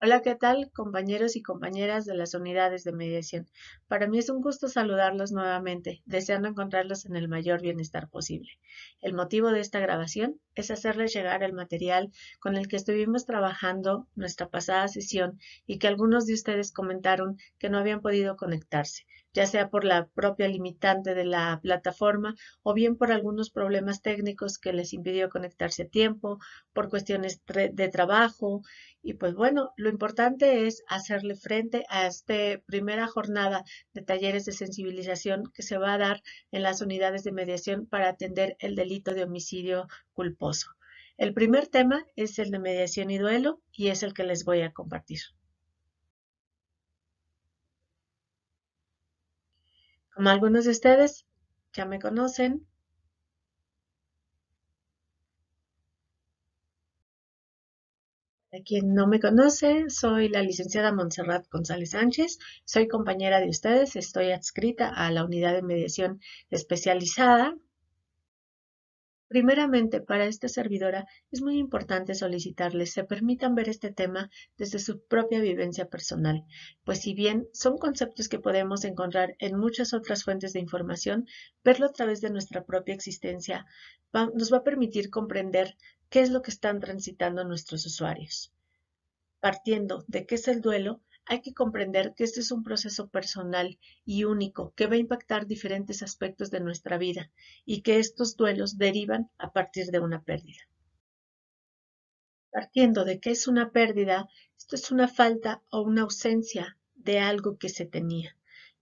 Hola, ¿qué tal, compañeros y compañeras de las unidades de mediación? Para mí es un gusto saludarlos nuevamente, deseando encontrarlos en el mayor bienestar posible. El motivo de esta grabación es hacerles llegar el material con el que estuvimos trabajando nuestra pasada sesión y que algunos de ustedes comentaron que no habían podido conectarse, ya sea por la propia limitante de la plataforma o bien por algunos problemas técnicos que les impidió conectarse a tiempo, por cuestiones de trabajo y pues bueno, lo importante es hacerle frente a esta primera jornada de talleres de sensibilización que se va a dar en las unidades de mediación para atender el delito de homicidio culposo. El primer tema es el de mediación y duelo y es el que les voy a compartir. Como algunos de ustedes ya me conocen, a quien no me conoce, soy la licenciada Montserrat González Sánchez, soy compañera de ustedes, estoy adscrita a la unidad de mediación especializada. Primeramente, para esta servidora es muy importante solicitarles se permitan ver este tema desde su propia vivencia personal, pues si bien son conceptos que podemos encontrar en muchas otras fuentes de información, verlo a través de nuestra propia existencia nos va a permitir comprender qué es lo que están transitando nuestros usuarios. Partiendo de qué es el duelo, hay que comprender que este es un proceso personal y único que va a impactar diferentes aspectos de nuestra vida y que estos duelos derivan a partir de una pérdida. Partiendo de que es una pérdida, esto es una falta o una ausencia de algo que se tenía.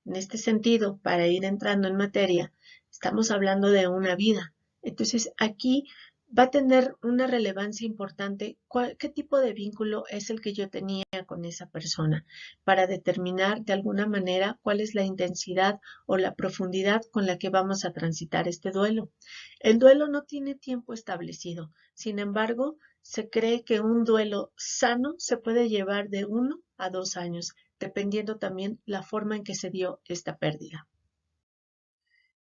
En este sentido, para ir entrando en materia, estamos hablando de una vida. Entonces, aquí va a tener una relevancia importante qué tipo de vínculo es el que yo tenía con esa persona para determinar de alguna manera cuál es la intensidad o la profundidad con la que vamos a transitar este duelo. El duelo no tiene tiempo establecido. Sin embargo, se cree que un duelo sano se puede llevar de 1 a 2 años, dependiendo también la forma en que se dio esta pérdida.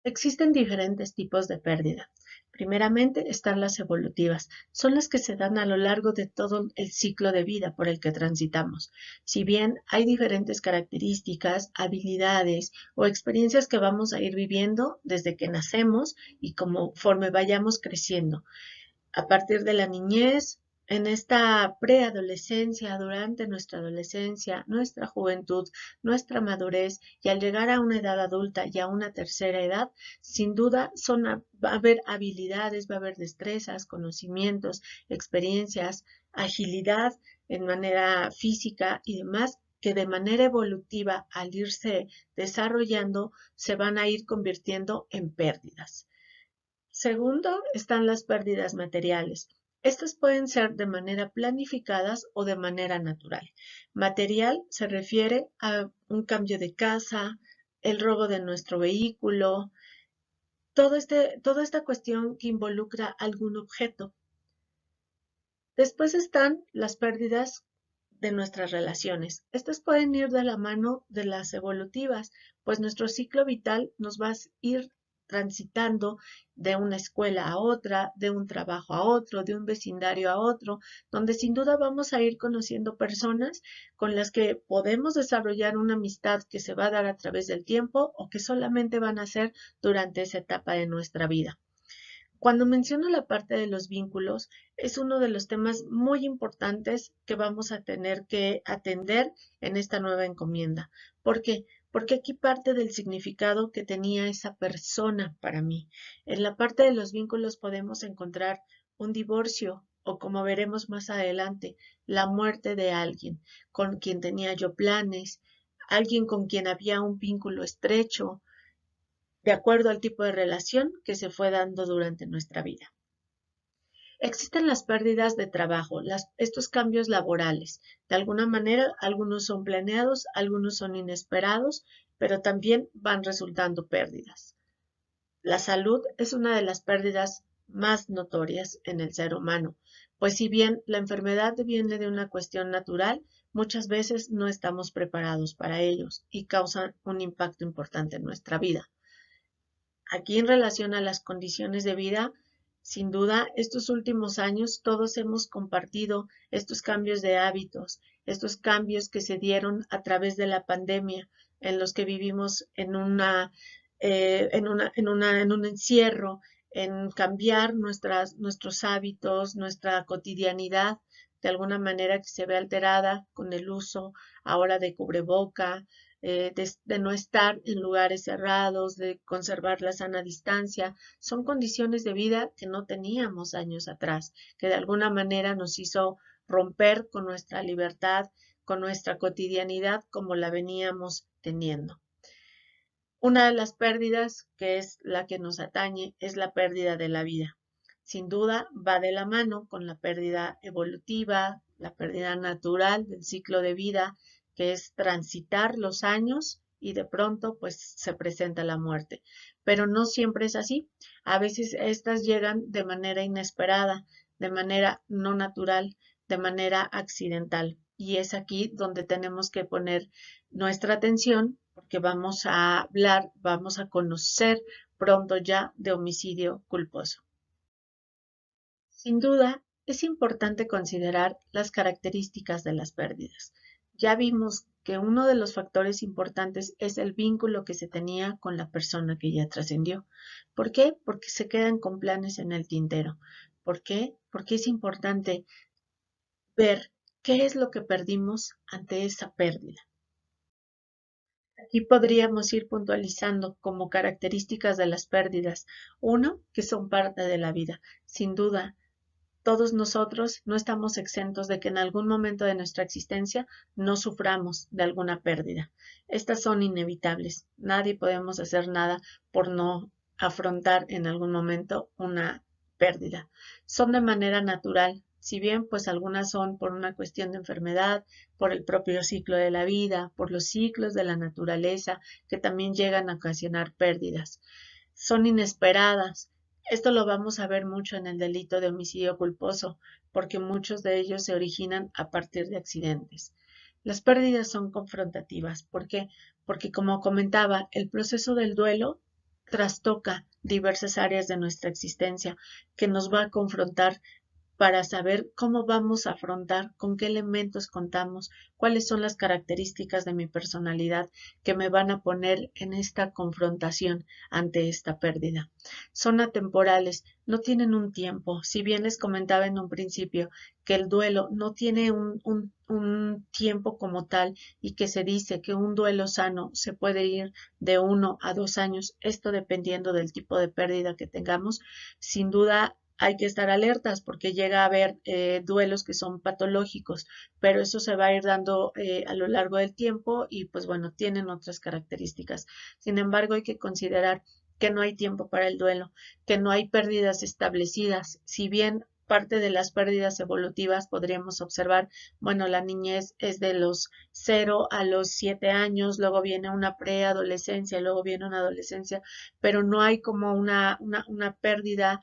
Existen diferentes tipos de pérdida. Primeramente están las evolutivas, son las que se dan a lo largo de todo el ciclo de vida por el que transitamos. Si bien hay diferentes características, habilidades o experiencias que vamos a ir viviendo desde que nacemos y conforme vayamos creciendo a partir de la niñez, en esta preadolescencia, durante nuestra adolescencia, nuestra juventud, nuestra madurez y al llegar a una edad adulta y a una tercera edad, sin duda va a haber habilidades, va a haber destrezas, conocimientos, experiencias, agilidad en manera física y demás que de manera evolutiva al irse desarrollando se van a ir convirtiendo en pérdidas. Segundo, están las pérdidas materiales. Estas pueden ser de manera planificadas o de manera natural. Material se refiere a un cambio de casa, el robo de nuestro vehículo, toda esta cuestión que involucra algún objeto. Después están las pérdidas de nuestras relaciones. Estas pueden ir de la mano de las evolutivas, pues nuestro ciclo vital nos va a ir transitando de una escuela a otra, de un trabajo a otro, de un vecindario a otro, donde sin duda vamos a ir conociendo personas con las que podemos desarrollar una amistad que se va a dar a través del tiempo o que solamente van a ser durante esa etapa de nuestra vida. Cuando menciono la parte de los vínculos, es uno de los temas muy importantes que vamos a tener que atender en esta nueva encomienda. ¿Por qué? Porque aquí parte del significado que tenía esa persona para mí. En la parte de los vínculos podemos encontrar un divorcio o, como veremos más adelante, la muerte de alguien con quien tenía yo planes, alguien con quien había un vínculo estrecho, de acuerdo al tipo de relación que se fue dando durante nuestra vida. Existen las pérdidas de trabajo, estos cambios laborales. De alguna manera, algunos son planeados, algunos son inesperados, pero también van resultando pérdidas. La salud es una de las pérdidas más notorias en el ser humano, pues si bien la enfermedad viene de una cuestión natural, muchas veces no estamos preparados para ellos y causan un impacto importante en nuestra vida. Aquí en relación a las condiciones de vida, Sin duda, estos últimos años todos hemos compartido estos cambios de hábitos, estos cambios que se dieron a través de la pandemia, en los que vivimos en un encierro, en cambiar nuestros hábitos, nuestra cotidianidad, de alguna manera que se ve alterada con el uso ahora de cubreboca, de no estar en lugares cerrados, de conservar la sana distancia. Son condiciones de vida que no teníamos años atrás, que de alguna manera nos hizo romper con nuestra libertad, con nuestra cotidianidad como la veníamos teniendo. Una de las pérdidas, que es la que nos atañe, es la pérdida de la vida. Sin duda va de la mano con la pérdida evolutiva, la pérdida natural del ciclo de vida, que es transitar los años y de pronto pues se presenta la muerte. Pero no siempre es así. A veces estas llegan de manera inesperada, de manera no natural, de manera accidental. Y es aquí donde tenemos que poner nuestra atención porque vamos a hablar, vamos a conocer pronto ya de homicidio culposo. Sin duda, es importante considerar las características de las pérdidas. Ya vimos que uno de los factores importantes es el vínculo que se tenía con la persona que ya trascendió. ¿Por qué? Porque se quedan con planes en el tintero. ¿Por qué? Porque es importante ver qué es lo que perdimos ante esa pérdida. Aquí podríamos ir puntualizando como características de las pérdidas. Uno, que son parte de la vida. Sin duda, todos nosotros no estamos exentos de que en algún momento de nuestra existencia no suframos de alguna pérdida. Estas son inevitables. Nadie podemos hacer nada por no afrontar en algún momento una pérdida. Son de manera natural. Si bien, pues algunas son por una cuestión de enfermedad, por el propio ciclo de la vida, por los ciclos de la naturaleza, que también llegan a ocasionar pérdidas. Son inesperadas. Esto lo vamos a ver mucho en el delito de homicidio culposo, porque muchos de ellos se originan a partir de accidentes. Las pérdidas son confrontativas. ¿Por qué? Porque, como comentaba, el proceso del duelo trastoca diversas áreas de nuestra existencia que nos va a confrontar para saber cómo vamos a afrontar, con qué elementos contamos, cuáles son las características de mi personalidad que me van a poner en esta confrontación ante esta pérdida. Son atemporales, no tienen un tiempo. Si bien les comentaba en un principio que el duelo no tiene un tiempo como tal y que se dice que un duelo sano se puede ir de 1 a 2 años, esto dependiendo del tipo de pérdida que tengamos, sin duda hay que estar alertas porque llega a haber duelos que son patológicos, pero eso se va a ir dando a lo largo del tiempo y pues bueno, tienen otras características. Sin embargo, hay que considerar que no hay tiempo para el duelo, que no hay pérdidas establecidas. Si bien parte de las pérdidas evolutivas podríamos observar, bueno, la niñez es de los 0 a los 7 años, luego viene una preadolescencia, luego viene una adolescencia, pero no hay como una pérdida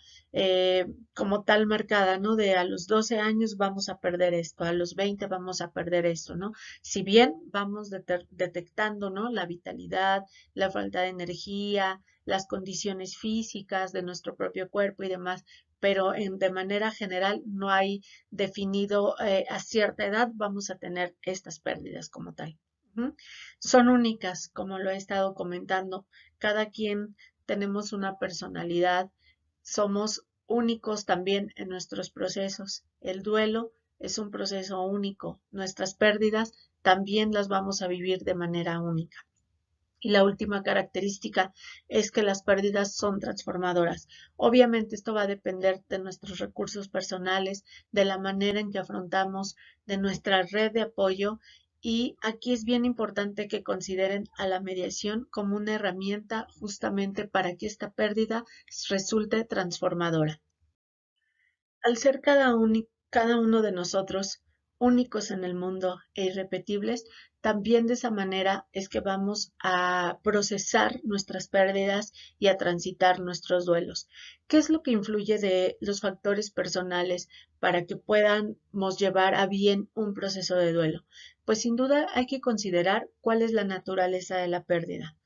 como tal marcada, ¿no? De a los 12 años vamos a perder esto, a los 20 vamos a perder esto, ¿no? Si bien vamos detectando, ¿no? La vitalidad, la falta de energía, las condiciones físicas de nuestro propio cuerpo y demás, pero de manera general no hay definido a cierta edad vamos a tener estas pérdidas como tal. Son únicas, como lo he estado comentando. Cada quien tenemos una personalidad, somos únicos también en nuestros procesos. El duelo es un proceso único. Nuestras pérdidas también las vamos a vivir de manera única. Y la última característica es que las pérdidas son transformadoras. Obviamente esto va a depender de nuestros recursos personales, de la manera en que afrontamos, de nuestra red de apoyo. Y aquí es bien importante que consideren a la mediación como una herramienta justamente para que esta pérdida resulte transformadora. Al ser cada uno de nosotros únicos en el mundo e irrepetibles, también de esa manera es que vamos a procesar nuestras pérdidas y a transitar nuestros duelos. ¿Qué es lo que influye de los factores personales para que podamos llevar a bien un proceso de duelo? Pues sin duda hay que considerar cuál es la naturaleza de la pérdida.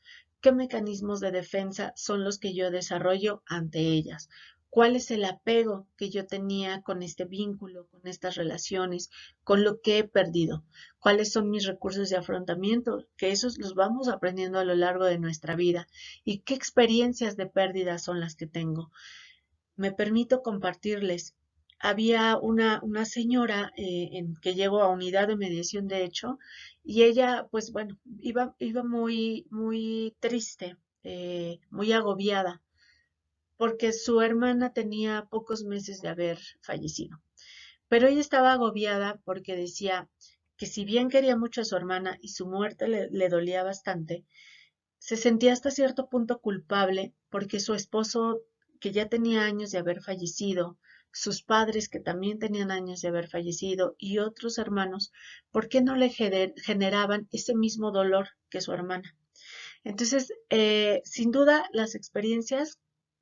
¿Qué mecanismos de defensa son los que yo desarrollo ante ellas? cuál es el apego que yo tenía con este vínculo, con estas relaciones, con lo que he perdido, cuáles son mis recursos de afrontamiento, que esos los vamos aprendiendo a lo largo de nuestra vida y qué experiencias de pérdida son las que tengo. Me permito compartirles. Había una señora que llegó a unidad de mediación, de hecho, y ella, pues bueno, iba muy triste, muy agobiada porque su hermana tenía pocos meses de haber fallecido. Pero ella estaba agobiada porque decía que si bien quería mucho a su hermana y su muerte le dolía bastante, se sentía hasta cierto punto culpable porque su esposo, que ya tenía años de haber fallecido, sus padres, que también tenían años de haber fallecido, y otros hermanos, ¿por qué no le generaban ese mismo dolor que su hermana? Entonces, sin duda, las experiencias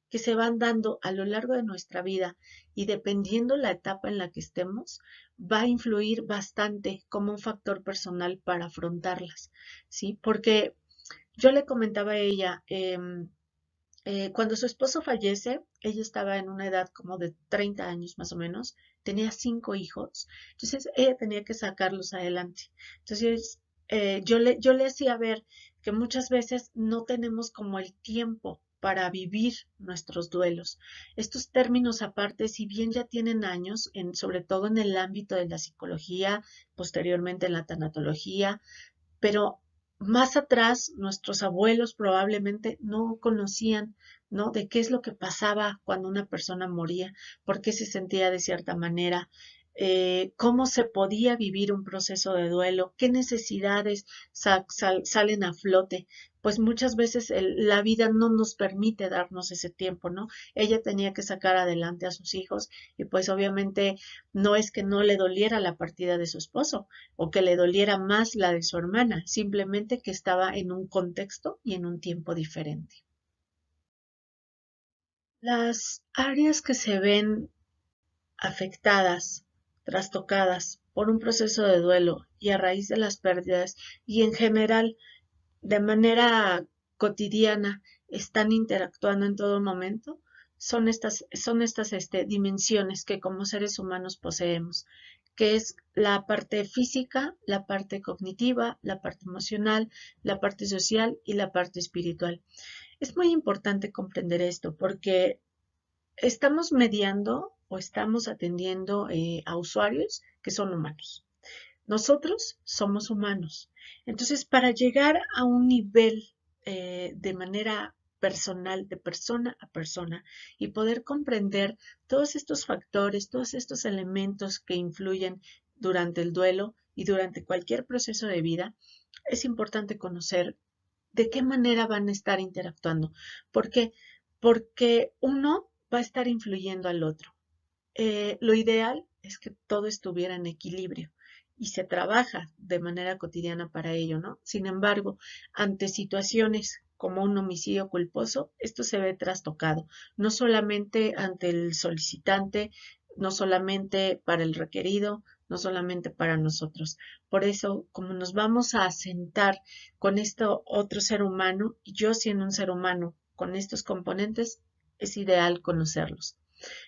que se van dando a lo largo de nuestra vida y dependiendo la etapa en la que estemos, va a influir bastante como un factor personal para afrontarlas, ¿sí? Porque yo le comentaba a ella, cuando su esposo fallece, ella estaba en una edad como de 30 años más o menos, tenía 5 hijos, entonces ella tenía que sacarlos adelante. Entonces, yo le hacía ver que muchas veces no tenemos como el tiempo para vivir nuestros duelos. Estos términos aparte, si bien ya tienen años, sobre todo en el ámbito de la psicología, posteriormente en la tanatología, pero más atrás nuestros abuelos probablemente no conocían, ¿no? De qué es lo que pasaba cuando una persona moría, por qué se sentía de cierta manera, cómo se podía vivir un proceso de duelo, qué necesidades salen a flote. Pues muchas veces la vida no nos permite darnos ese tiempo, ¿no? Ella tenía que sacar adelante a sus hijos y pues obviamente no es que no le doliera la partida de su esposo, o que le doliera más la de su hermana, simplemente que estaba en un contexto y en un tiempo diferente. Las áreas que se ven afectadas, trastocadas por un proceso de duelo y a raíz de las pérdidas y en general de manera cotidiana están interactuando en todo momento, son estas dimensiones que como seres humanos poseemos, que es la parte física, la parte cognitiva, la parte emocional, la parte social y la parte espiritual. Es muy importante comprender esto porque estamos mediando o estamos atendiendo a usuarios que son humanos. Nosotros somos humanos. Entonces, para llegar a un nivel de manera personal, de persona a persona, y poder comprender todos estos factores, todos estos elementos que influyen durante el duelo y durante cualquier proceso de vida, es importante conocer de qué manera van a estar interactuando. ¿Por qué? Porque uno va a estar influyendo al otro. Lo ideal es que todo estuviera en equilibrio y se trabaja de manera cotidiana para ello, ¿no? Sin embargo, ante situaciones como un homicidio culposo, esto se ve trastocado, no solamente ante el solicitante, no solamente para el requerido, no solamente para nosotros. Por eso, como nos vamos a asentar con este otro ser humano, y yo siendo un ser humano con estos componentes, es ideal conocerlos.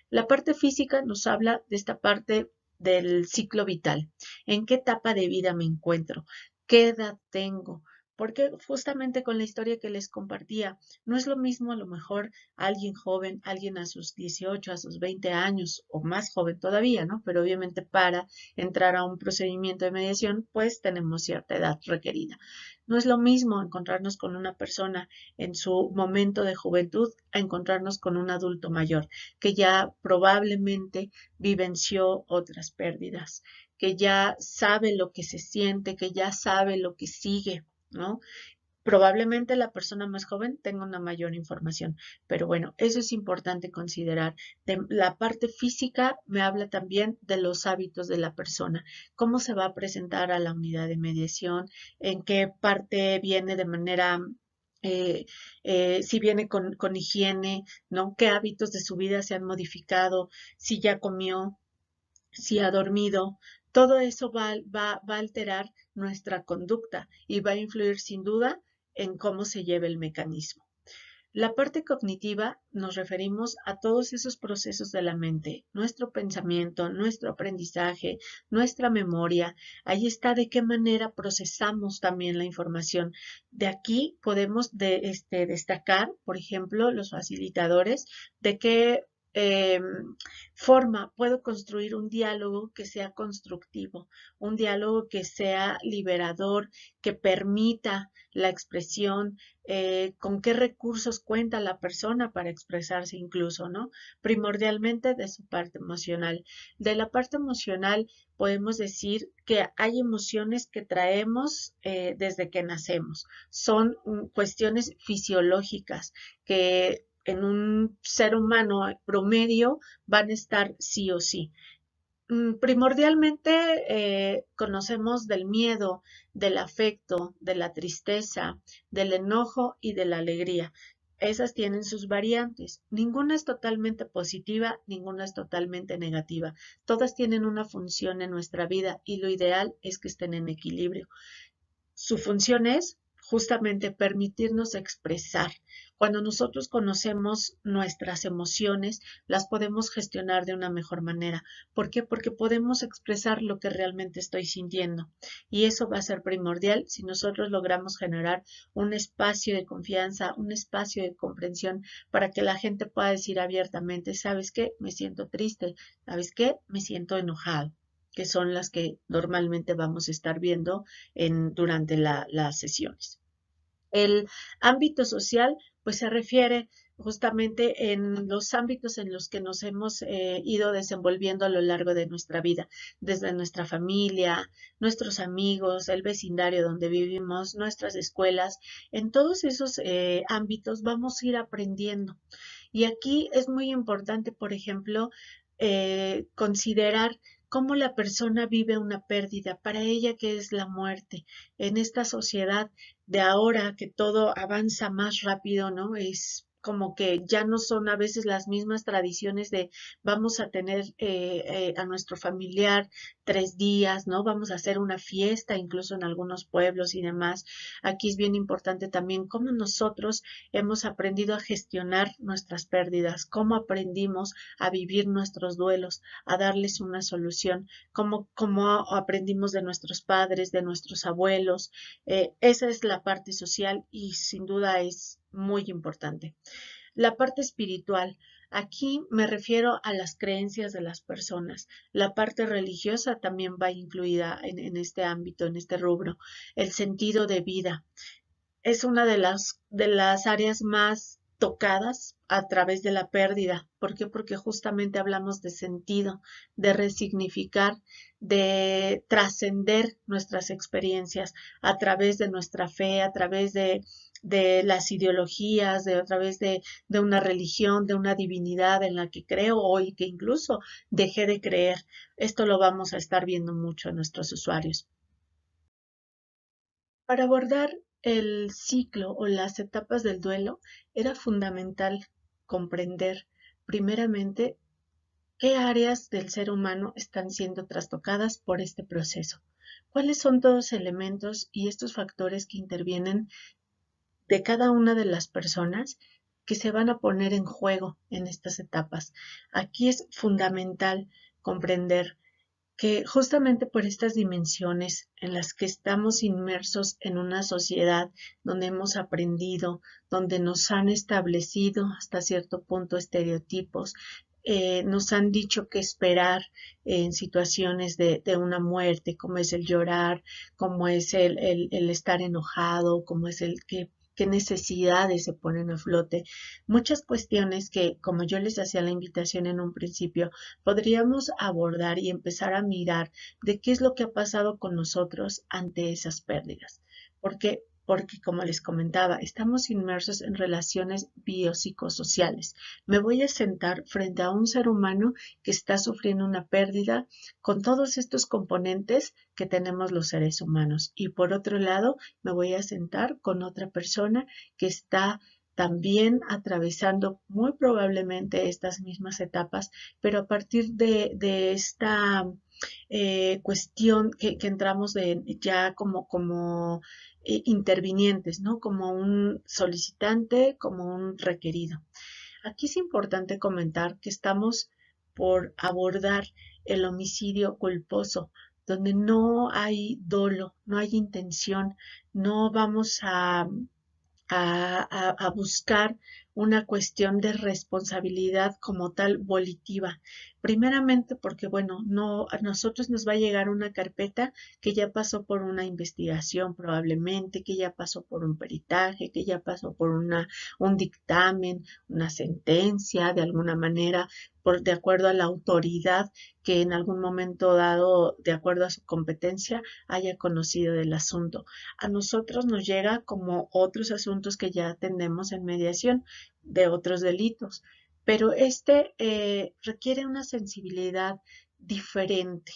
La parte física nos habla de esta parte del ciclo vital. ¿En qué etapa de vida me encuentro? ¿Qué edad tengo? Porque justamente con la historia que les compartía, no es lo mismo a lo mejor alguien joven, alguien a sus 18, a sus 20 años o más joven todavía, ¿no? Pero obviamente para entrar a un procedimiento de mediación, pues tenemos cierta edad requerida. No es lo mismo encontrarnos con una persona en su momento de juventud a encontrarnos con un adulto mayor que ya probablemente vivenció otras pérdidas, que ya sabe lo que se siente, que ya sabe lo que sigue, ¿no? Probablemente la persona más joven tenga una mayor información, pero bueno, eso es importante considerar. De la parte física me habla también de los hábitos de la persona, cómo se va a presentar a la unidad de mediación, en qué parte viene de manera si viene con higiene, ¿no? ¿Qué hábitos de su vida se han modificado? Si ya comió, si ha dormido. Todo eso va a alterar nuestra conducta y va a influir sin duda en cómo se lleve el mecanismo. La parte cognitiva nos referimos a todos esos procesos de la mente, nuestro pensamiento, nuestro aprendizaje, nuestra memoria. Ahí está de qué manera procesamos también la información. De aquí podemos destacar, por ejemplo, los facilitadores, de qué eh, forma puedo construir un diálogo que sea constructivo, un diálogo que sea liberador, que permita la expresión, con qué recursos cuenta la persona para expresarse incluso, ¿no? Primordialmente de su parte emocional. De la parte emocional podemos decir que hay emociones que traemos desde que nacemos. Son cuestiones fisiológicas que en un ser humano promedio van a estar sí o sí. Primordialmente conocemos del miedo, del afecto, de la tristeza, del enojo y de la alegría. Esas tienen sus variantes. Ninguna es totalmente positiva, ninguna es totalmente negativa. Todas tienen una función en nuestra vida y lo ideal es que estén en equilibrio. Su función es justamente permitirnos expresar. Cuando nosotros conocemos nuestras emociones, las podemos gestionar de una mejor manera. ¿Por qué? Porque podemos expresar lo que realmente estoy sintiendo. Y eso va a ser primordial si nosotros logramos generar un espacio de confianza, un espacio de comprensión para que la gente pueda decir abiertamente, ¿sabes qué? Me siento triste. ¿Sabes qué? Me siento enojado, que son las que normalmente vamos a estar viendo durante las sesiones. El ámbito social, pues se refiere justamente en los ámbitos en los que nos hemos ido desenvolviendo a lo largo de nuestra vida, desde nuestra familia, nuestros amigos, el vecindario donde vivimos, nuestras escuelas. En todos esos ámbitos vamos a ir aprendiendo. Y aquí es muy importante, por ejemplo, considerar cómo la persona vive una pérdida, para ella que es la muerte. En esta sociedad de ahora que todo avanza más rápido, ¿no? Es como que ya no son a veces las mismas tradiciones de vamos a tener a nuestro familiar 3 días, ¿no? Vamos a hacer una fiesta, incluso en algunos pueblos y demás. Aquí es bien importante también cómo nosotros hemos aprendido a gestionar nuestras pérdidas, cómo aprendimos a vivir nuestros duelos, a darles una solución, cómo aprendimos de nuestros padres, de nuestros abuelos. Esa es la parte social y sin duda es muy importante. La parte espiritual. Aquí me refiero a las creencias de las personas. La parte religiosa también va incluida en este ámbito, en este rubro. El sentido de vida es una de las áreas más tocadas a través de la pérdida. ¿Por qué? Porque justamente hablamos de sentido, de resignificar, de trascender nuestras experiencias a través de nuestra fe, a través de las ideologías, a través de una religión, de una divinidad en la que creo hoy, que incluso dejé de creer. Esto lo vamos a estar viendo mucho en nuestros usuarios. Para abordar el ciclo o las etapas del duelo, era fundamental comprender primeramente qué áreas del ser humano están siendo trastocadas por este proceso. ¿Cuáles son todos los elementos y estos factores que intervienen de cada una de las personas que se van a poner en juego en estas etapas? Aquí es fundamental comprender que justamente por estas dimensiones en las que estamos inmersos en una sociedad donde hemos aprendido, donde nos han establecido hasta cierto punto estereotipos, nos han dicho qué esperar en situaciones de una muerte, como es el llorar, como es el estar enojado, como es el que qué necesidades se ponen a flote. Muchas cuestiones que, como yo les hacía la invitación en un principio, podríamos abordar y empezar a mirar de qué es lo que ha pasado con nosotros ante esas pérdidas. Porque, como les comentaba, estamos inmersos en relaciones biopsicosociales. Me voy a sentar frente a un ser humano que está sufriendo una pérdida con todos estos componentes que tenemos los seres humanos. Y por otro lado, me voy a sentar con otra persona que está también atravesando muy probablemente estas mismas etapas, pero a partir de esta cuestión que entramos ya como intervinientes, ¿no? Como un solicitante, como un requerido. Aquí es importante comentar que estamos por abordar el homicidio culposo, donde no hay dolo, no hay intención, no vamos a buscar una cuestión de responsabilidad como tal volitiva. Primeramente porque, bueno, no, a nosotros nos va a llegar una carpeta que ya pasó por una investigación probablemente, que ya pasó por un peritaje, que ya pasó por un dictamen, una sentencia, de alguna manera, de acuerdo a la autoridad que en algún momento dado, de acuerdo a su competencia, haya conocido del asunto. A nosotros nos llega como otros asuntos que ya atendemos en mediación de otros delitos, pero requiere una sensibilidad diferente.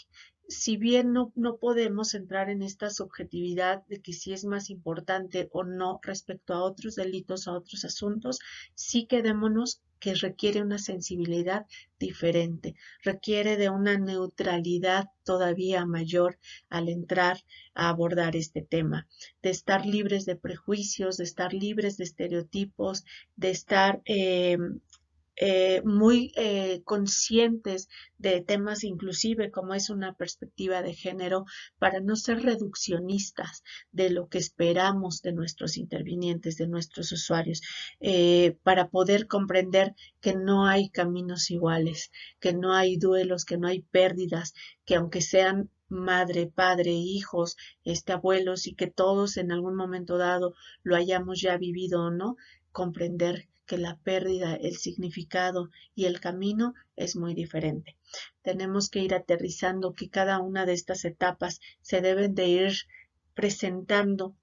Si bien no podemos entrar en esta subjetividad de que si es más importante o no respecto a otros delitos, a otros asuntos, sí quedémonos que requiere una sensibilidad diferente, requiere de una neutralidad todavía mayor al entrar a abordar este tema, de estar libres de prejuicios, de estar libres de estereotipos, de estar muy conscientes de temas inclusive como es una perspectiva de género para no ser reduccionistas de lo que esperamos de nuestros intervinientes, de nuestros usuarios, para poder comprender que no hay caminos iguales, que no hay duelos, que no hay pérdidas, que aunque sean madre, padre, hijos, abuelos y que todos en algún momento dado lo hayamos ya vivido o no, comprender que la pérdida, el significado y el camino es muy diferente. Tenemos que ir aterrizando que cada una de estas etapas se deben de ir presentando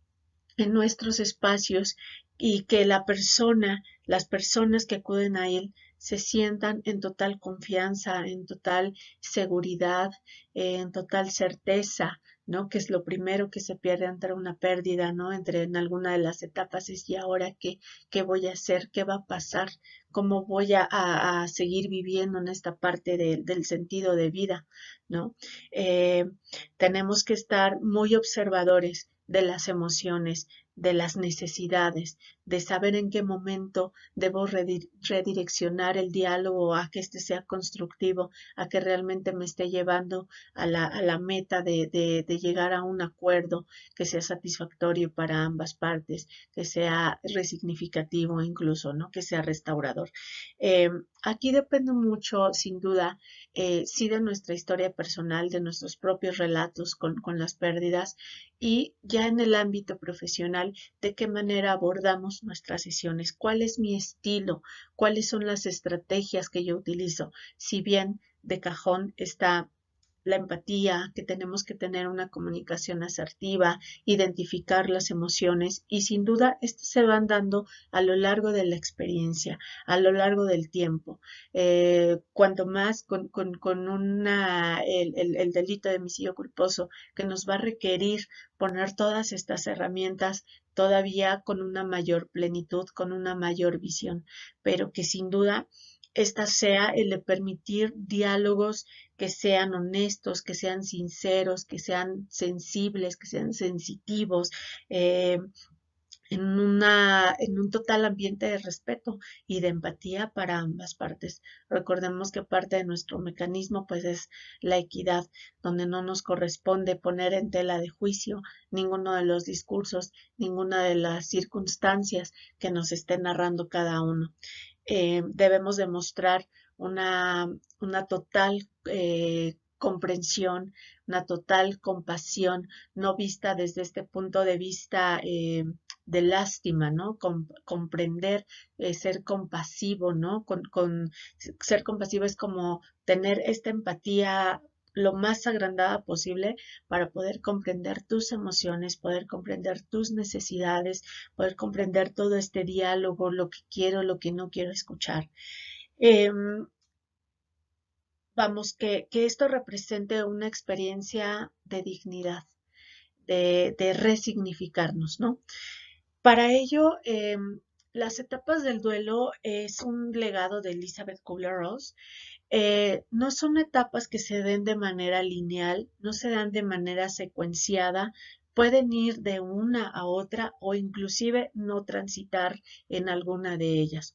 en nuestros espacios y que las personas que acuden a él, se sientan en total confianza, en total seguridad, en total certeza, ¿no? Que es lo primero que se pierde ante una pérdida, ¿no? En alguna de las etapas es, ¿y ahora qué voy a hacer? ¿Qué va a pasar? ¿Cómo voy a seguir viviendo en esta parte del sentido de vida, ¿no? Eh, Tenemos que estar muy observadores de las emociones, de las necesidades, de saber en qué momento debo redireccionar el diálogo a que sea constructivo, a que realmente me esté llevando a la meta de llegar a un acuerdo que sea satisfactorio para ambas partes, que sea resignificativo incluso, ¿no? Que sea restaurador. Eh, Aquí depende mucho, sin duda, sí de nuestra historia personal, de nuestros propios relatos con las pérdidas y ya en el ámbito profesional, de qué manera abordamos nuestras sesiones, cuál es mi estilo, cuáles son las estrategias que yo utilizo. Si bien de cajón está la empatía, que tenemos que tener una comunicación asertiva, identificar las emociones y sin duda estas se van dando a lo largo de la experiencia, a lo largo del tiempo. Cuanto más el delito de homicidio culposo que nos va a requerir poner todas estas herramientas todavía con una mayor plenitud, con una mayor visión, pero que sin duda esta sea el de permitir diálogos que sean honestos, que sean sinceros, que sean sensibles, que sean sensitivos, en un total ambiente de respeto y de empatía para ambas partes. Recordemos que parte de nuestro mecanismo pues es la equidad, donde no nos corresponde poner en tela de juicio ninguno de los discursos, ninguna de las circunstancias que nos esté narrando cada uno. Debemos demostrar una total comprensión, una total compasión, no vista desde este punto de vista de lástima, ¿no? Comprender, ser compasivo, ¿no? Ser compasivo es como tener esta empatía lo más agrandada posible para poder comprender tus emociones, poder comprender tus necesidades, poder comprender todo este diálogo, lo que quiero, lo que no quiero escuchar. Vamos, que esto represente una experiencia de dignidad, de resignificarnos, ¿no? Para ello, Las etapas del duelo es un legado de Elizabeth Kubler-Ross. No son etapas que se den de manera lineal, no se dan de manera secuenciada, pueden ir de una a otra o inclusive no transitar en alguna de ellas.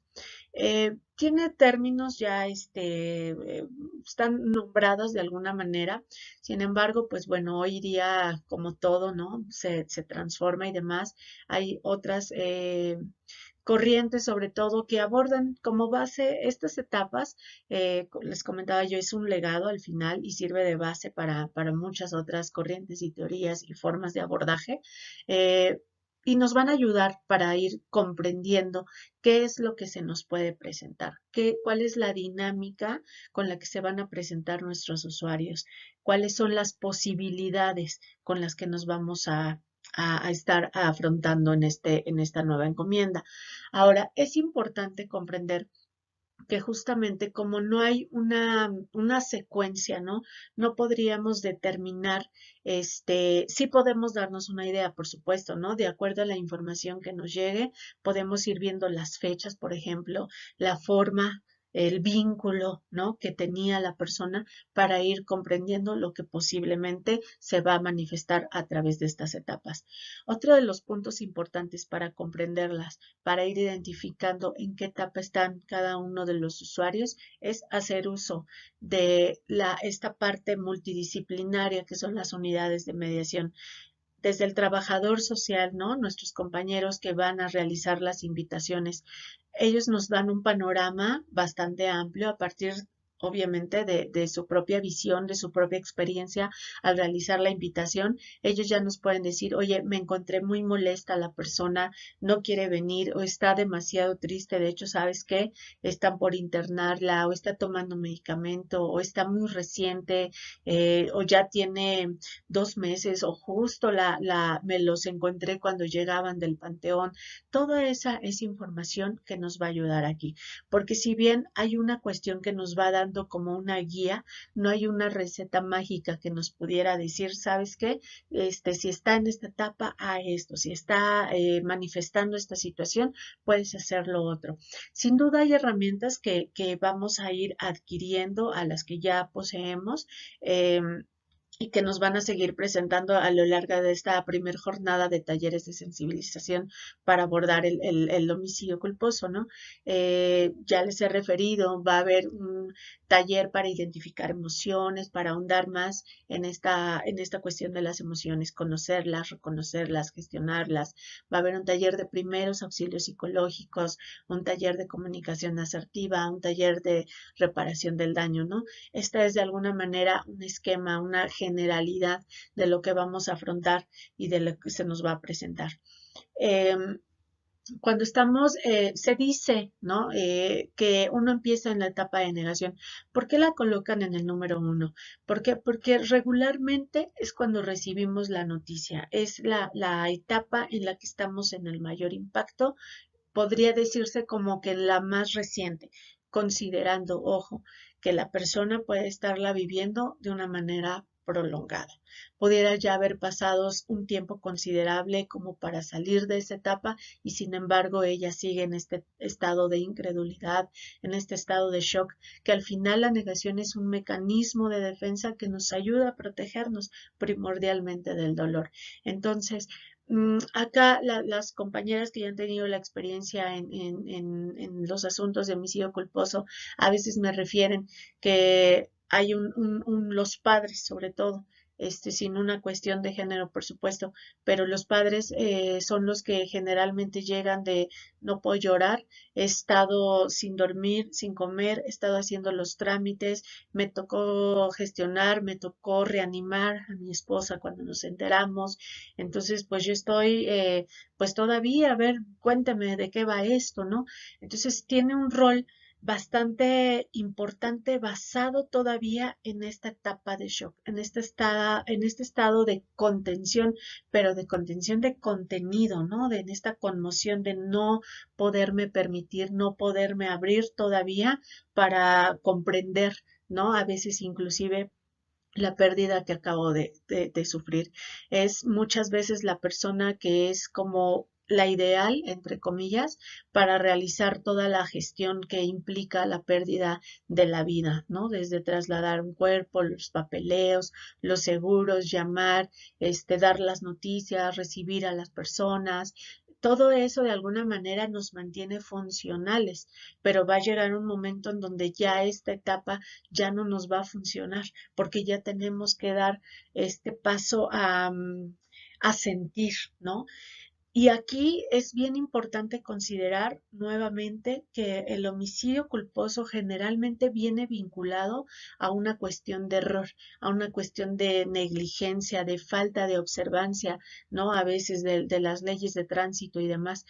Tiene términos ya, están nombrados de alguna manera, sin embargo, pues bueno, hoy día como todo, ¿no? Se transforma y demás. Hay otras corrientes, sobre todo, que abordan como base estas etapas. Les comentaba yo, es un legado al final y sirve de base para muchas otras corrientes y teorías y formas de abordaje. Eh, y nos van a ayudar para ir comprendiendo qué es lo que se nos puede presentar, cuál es la dinámica con la que se van a presentar nuestros usuarios, cuáles son las posibilidades con las que nos vamos a estar afrontando en esta nueva encomienda. Ahora, es importante comprender que justamente como no hay una secuencia, ¿no? No podríamos determinar, sí podemos darnos una idea, por supuesto, ¿no? De acuerdo a la información que nos llegue, podemos ir viendo las fechas, por ejemplo, la forma, el vínculo, ¿no? Que tenía la persona para ir comprendiendo lo que posiblemente se va a manifestar a través de estas etapas. Otro de los puntos importantes para comprenderlas, para ir identificando en qué etapa están cada uno de los usuarios, es hacer uso de esta parte multidisciplinaria que son las unidades de mediación. Desde el trabajador social, ¿no? Nuestros compañeros que van a realizar las invitaciones, ellos nos dan un panorama bastante amplio a partir obviamente de su propia visión, de su propia experiencia al realizar la invitación. Ellos ya nos pueden decir, oye, me encontré muy molesta la persona, no quiere venir o está demasiado triste, de hecho, ¿sabes qué? Están por internarla o está tomando medicamento o está muy reciente o ya tiene 2 meses o justo me los encontré cuando llegaban del panteón. Toda esa es información que nos va a ayudar aquí, porque si bien hay una cuestión que nos va dando como una guía, no hay una receta mágica que nos pudiera decir, ¿sabes qué? Si está en esta etapa, a esto, si está manifestando esta situación, puedes hacer lo otro. Sin duda hay herramientas que vamos a ir adquiriendo a las que ya poseemos. Y que nos van a seguir presentando a lo largo de esta primer jornada de talleres de sensibilización para abordar el homicidio culposo, ¿no? Ya les he referido, va a haber un taller para identificar emociones, para ahondar más en esta cuestión de las emociones, conocerlas, reconocerlas, gestionarlas. Va a haber un taller de primeros auxilios psicológicos, un taller de comunicación asertiva, un taller de reparación del daño, ¿no? Esta es de alguna manera un esquema, una generalidad de lo que vamos a afrontar y de lo que se nos va a presentar. Eh, Cuando estamos, se dice, ¿no? Que uno empieza en la etapa de negación. ¿Por qué la colocan en el número 1? ¿Por qué? Porque regularmente es cuando recibimos la noticia. Es la etapa en la que estamos en el mayor impacto. Podría decirse como que la más reciente, considerando, ojo, que la persona puede estarla viviendo de una manera prolongada. Pudiera ya haber pasado un tiempo considerable como para salir de esa etapa y sin embargo ella sigue en este estado de incredulidad, en este estado de shock, que al final la negación es un mecanismo de defensa que nos ayuda a protegernos primordialmente del dolor. Entonces, acá las compañeras que ya han tenido la experiencia en los asuntos de homicidio culposo a veces me refieren que hay los padres sobre todo, sin una cuestión de género, por supuesto, pero los padres son los que generalmente llegan de no puedo llorar, he estado sin dormir, sin comer, he estado haciendo los trámites, me tocó gestionar, me tocó reanimar a mi esposa cuando nos enteramos, entonces pues yo estoy pues todavía, a ver, cuéntame de qué va esto, ¿no? Entonces tiene un rol bastante importante basado todavía en esta etapa de shock, en este estado de contención, pero de contención de contenido, ¿no? En esta conmoción de no poderme permitir, no poderme abrir todavía para comprender, ¿no? A veces inclusive la pérdida que acabo de sufrir. Es muchas veces la persona que es como la ideal, entre comillas, para realizar toda la gestión que implica la pérdida de la vida, ¿no? Desde trasladar un cuerpo, los papeleos, los seguros, llamar, dar las noticias, recibir a las personas. Todo eso de alguna manera nos mantiene funcionales, pero va a llegar un momento en donde ya esta etapa ya no nos va a funcionar, porque ya tenemos que dar este paso a sentir, ¿no? Y aquí es bien importante considerar nuevamente que el homicidio culposo generalmente viene vinculado a una cuestión de error, a una cuestión de negligencia, de falta de observancia, ¿no? A veces de las leyes de tránsito y demás.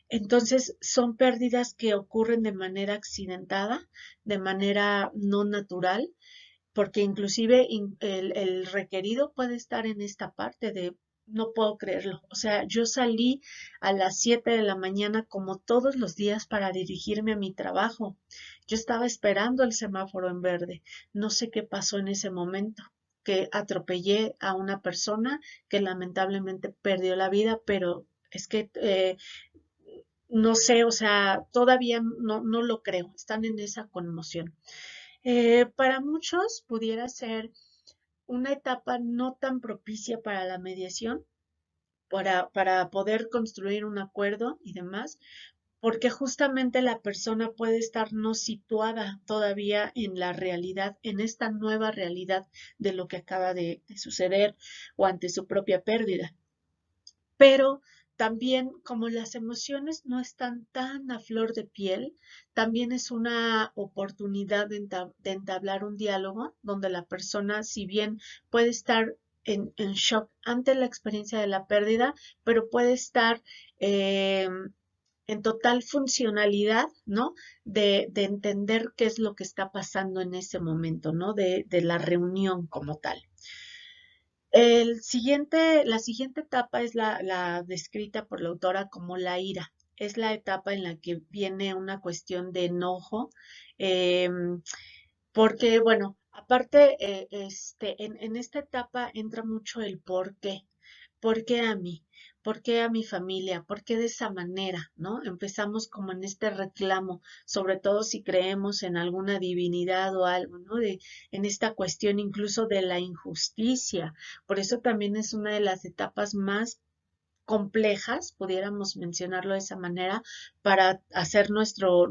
Entonces, son pérdidas que ocurren de manera accidentada, de manera no natural, porque inclusive el requerido puede estar en esta parte de no puedo creerlo. O sea, yo salí a las 7 de la mañana como todos los días para dirigirme a mi trabajo. Yo estaba esperando el semáforo en verde. No sé qué pasó en ese momento, que atropellé a una persona que lamentablemente perdió la vida, pero es que no sé, o sea, todavía no lo creo. Están en esa conmoción. Para muchos pudiera ser una etapa no tan propicia para la mediación, para poder construir un acuerdo y demás, porque justamente la persona puede estar no situada todavía en la realidad, en esta nueva realidad de lo que acaba de suceder o ante su propia pérdida. Pero también como las emociones no están tan a flor de piel, también es una oportunidad de entablar un diálogo donde la persona, si bien puede estar en shock ante la experiencia de la pérdida, pero puede estar eh, en total funcionalidad, ¿no? De entender qué es lo que está pasando en ese momento, ¿no? De la reunión como tal. La siguiente etapa es la descrita por la autora como la ira. Es la etapa en la que viene una cuestión de enojo, eh, porque, bueno, aparte, en esta etapa entra mucho el por qué. ¿Por qué a mí? ¿Por qué a mi familia? ¿Por qué de esa manera? ¿No? Empezamos como en este reclamo, sobre todo si creemos en alguna divinidad o algo, ¿no? En esta cuestión incluso de la injusticia. Por eso también es una de las etapas más complejas, pudiéramos mencionarlo de esa manera, para hacer nuestro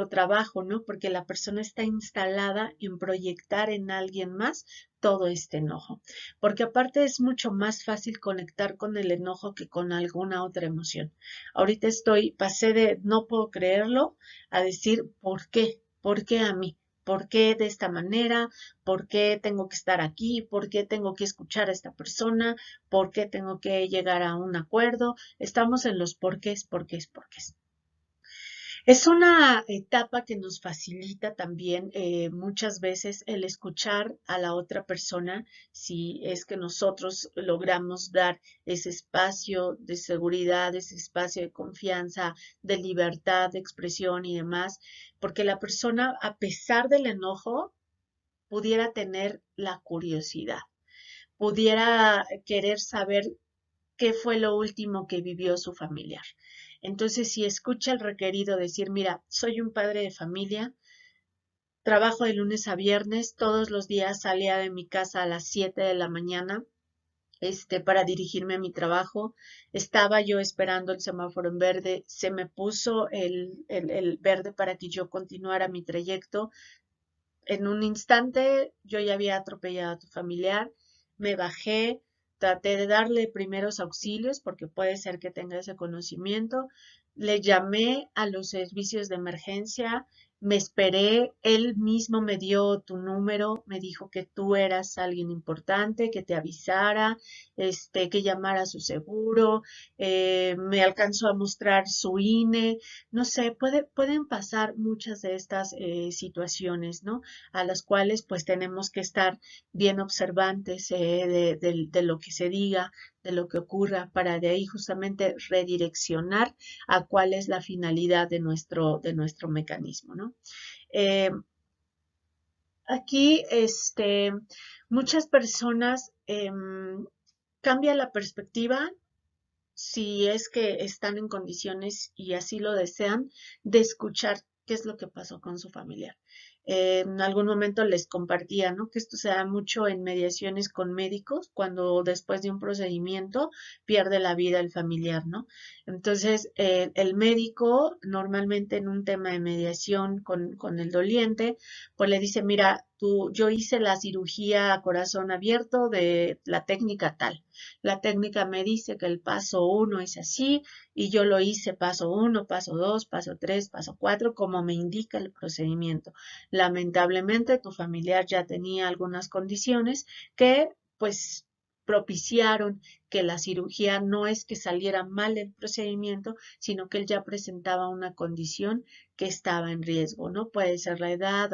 trabajo, ¿no? Porque la persona está instalada en proyectar en alguien más todo este enojo. Porque aparte es mucho más fácil conectar con el enojo que con alguna otra emoción. Ahorita pasé de no puedo creerlo a decir ¿por qué? ¿Por qué a mí? ¿Por qué de esta manera? ¿Por qué tengo que estar aquí? ¿Por qué tengo que escuchar a esta persona? ¿Por qué tengo que llegar a un acuerdo? Estamos en los porqués, porqués, porqués. Es una etapa que nos facilita también muchas veces el escuchar a la otra persona si es que nosotros logramos dar ese espacio de seguridad, ese espacio de confianza, de libertad de expresión y demás, porque la persona, a pesar del enojo, pudiera tener la curiosidad, pudiera querer saber qué fue lo último que vivió su familiar. Entonces, si escucha el requerido decir, mira, soy un padre de familia, trabajo de lunes a viernes, todos los días salía de mi casa a las 7 de la mañana, para dirigirme a mi trabajo. Estaba yo esperando el semáforo en verde, se me puso el verde para que yo continuara mi trayecto. En un instante yo ya había atropellado a tu familiar, me bajé, traté de darle primeros auxilios porque puede ser que tenga ese conocimiento, le llamé a los servicios de emergencia, me esperé, él mismo me dio tu número, me dijo que tú eras alguien importante, que te avisara, que llamara a su seguro, me alcanzó a mostrar su INE, no sé, pueden pasar muchas de estas situaciones, ¿no? A las cuales pues tenemos que estar bien observantes de lo que se diga, de lo que ocurra, para de ahí justamente redireccionar a cuál es la finalidad de nuestro mecanismo, ¿no? Eh, Aquí, muchas personas cambian la perspectiva si es que están en condiciones y así lo desean, de escuchar qué es lo que pasó con su familiar. En algún momento les compartía, ¿no? Que esto se da mucho en mediaciones con médicos, cuando después de un procedimiento pierde la vida el familiar, ¿no? Entonces, el médico normalmente en un tema de mediación con el doliente, pues le dice, mira, yo hice la cirugía a corazón abierto de la técnica tal. La técnica me dice que el paso uno es así y yo lo hice paso uno, paso dos, paso tres, paso cuatro, como me indica el procedimiento. Lamentablemente, tu familiar ya tenía algunas condiciones que, pues, propiciaron que la cirugía no es que saliera mal el procedimiento, sino que él ya presentaba una condición que estaba en riesgo, ¿no? Puede ser la edad,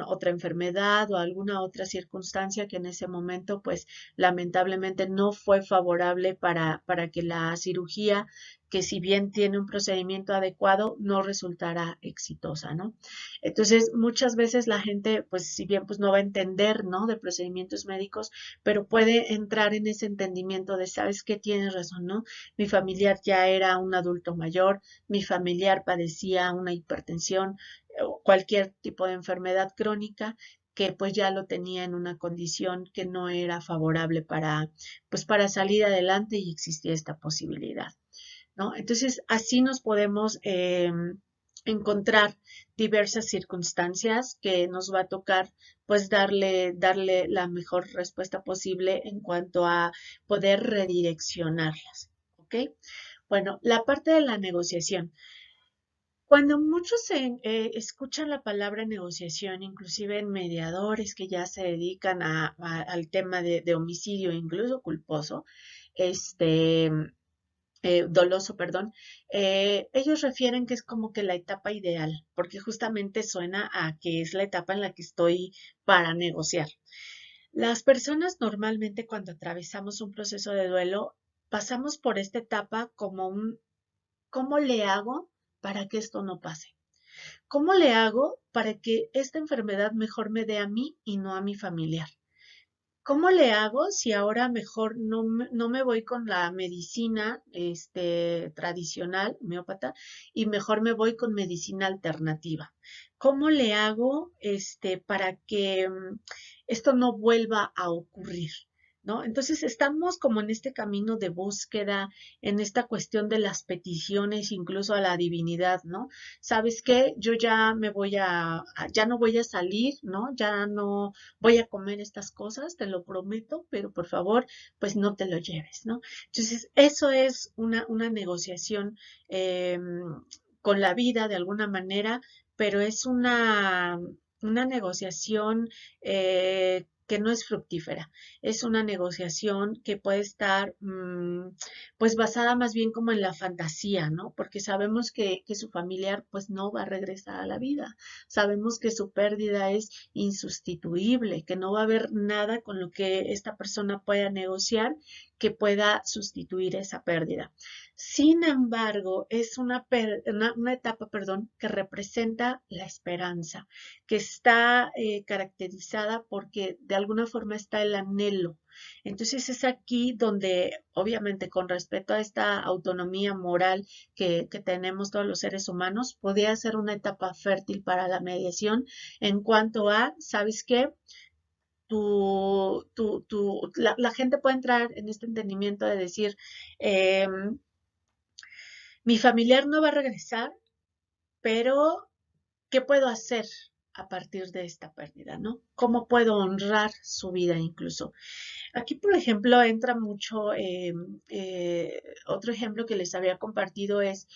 otra enfermedad o alguna otra circunstancia que en ese momento, pues, lamentablemente no fue favorable para que la cirugía, que si bien tiene un procedimiento adecuado, no resultara exitosa, ¿no? Entonces, muchas veces la gente, pues, si bien pues no va a entender, ¿no? De procedimientos médicos, pero puede entrar en ese entendimiento de, ¿sabes qué? Tienes razón, ¿no? Mi familiar ya era un adulto mayor, mi familiar padecía una hipertensión o cualquier tipo de enfermedad crónica que pues ya lo tenía en una condición que no era favorable pues para salir adelante y existía esta posibilidad, ¿no? Entonces, así nos podemos encontrar diversas circunstancias que nos va a tocar pues darle la mejor respuesta posible en cuanto a poder redireccionarlas, ¿ok? Bueno, la parte de la negociación. Cuando muchos escuchan la palabra negociación, inclusive en mediadores que ya se dedican al tema de homicidio, incluso culposo, este, doloso, perdón, ellos refieren que es como que la etapa ideal, porque justamente suena a que es la etapa en la que estoy para negociar. Las personas normalmente cuando atravesamos un proceso de duelo, pasamos por esta etapa como ¿cómo le hago para que esto no pase? ¿Cómo le hago para que esta enfermedad mejor me dé a mí y no a mi familiar? ¿Cómo le hago si ahora mejor no me voy con la medicina tradicional, homeópata, y mejor me voy con medicina alternativa? ¿Cómo le hago para que esto no vuelva a ocurrir? ¿No? Entonces estamos como en este camino de búsqueda, en esta cuestión de las peticiones, incluso a la divinidad, ¿no? ¿Sabes qué? Yo ya ya no voy a salir, ¿no? Ya no voy a comer estas cosas, te lo prometo, pero por favor, pues no te lo lleves, ¿no? Entonces, eso es una negociación con la vida de alguna manera, pero es una negociación que no es fructífera. Es una negociación que puede estar pues basada más bien como en la fantasía, ¿no? Porque sabemos que su familiar pues no va a regresar a la vida. Sabemos que su pérdida es insustituible, que no va a haber nada con lo que esta persona pueda negociar que pueda sustituir esa pérdida. Sin embargo, es una etapa, perdón, que representa la esperanza, que está caracterizada porque de alguna forma está el anhelo. Entonces es aquí donde, obviamente, con respecto a esta autonomía moral que tenemos todos los seres humanos, podría ser una etapa fértil para la mediación en cuanto a, ¿sabes qué? La gente puede entrar en este entendimiento de decir, eh, mi familiar no va a regresar, pero ¿qué puedo hacer a partir de esta pérdida, no? ¿Cómo puedo honrar su vida incluso? Aquí, por ejemplo, entra mucho, otro ejemplo que les había compartido es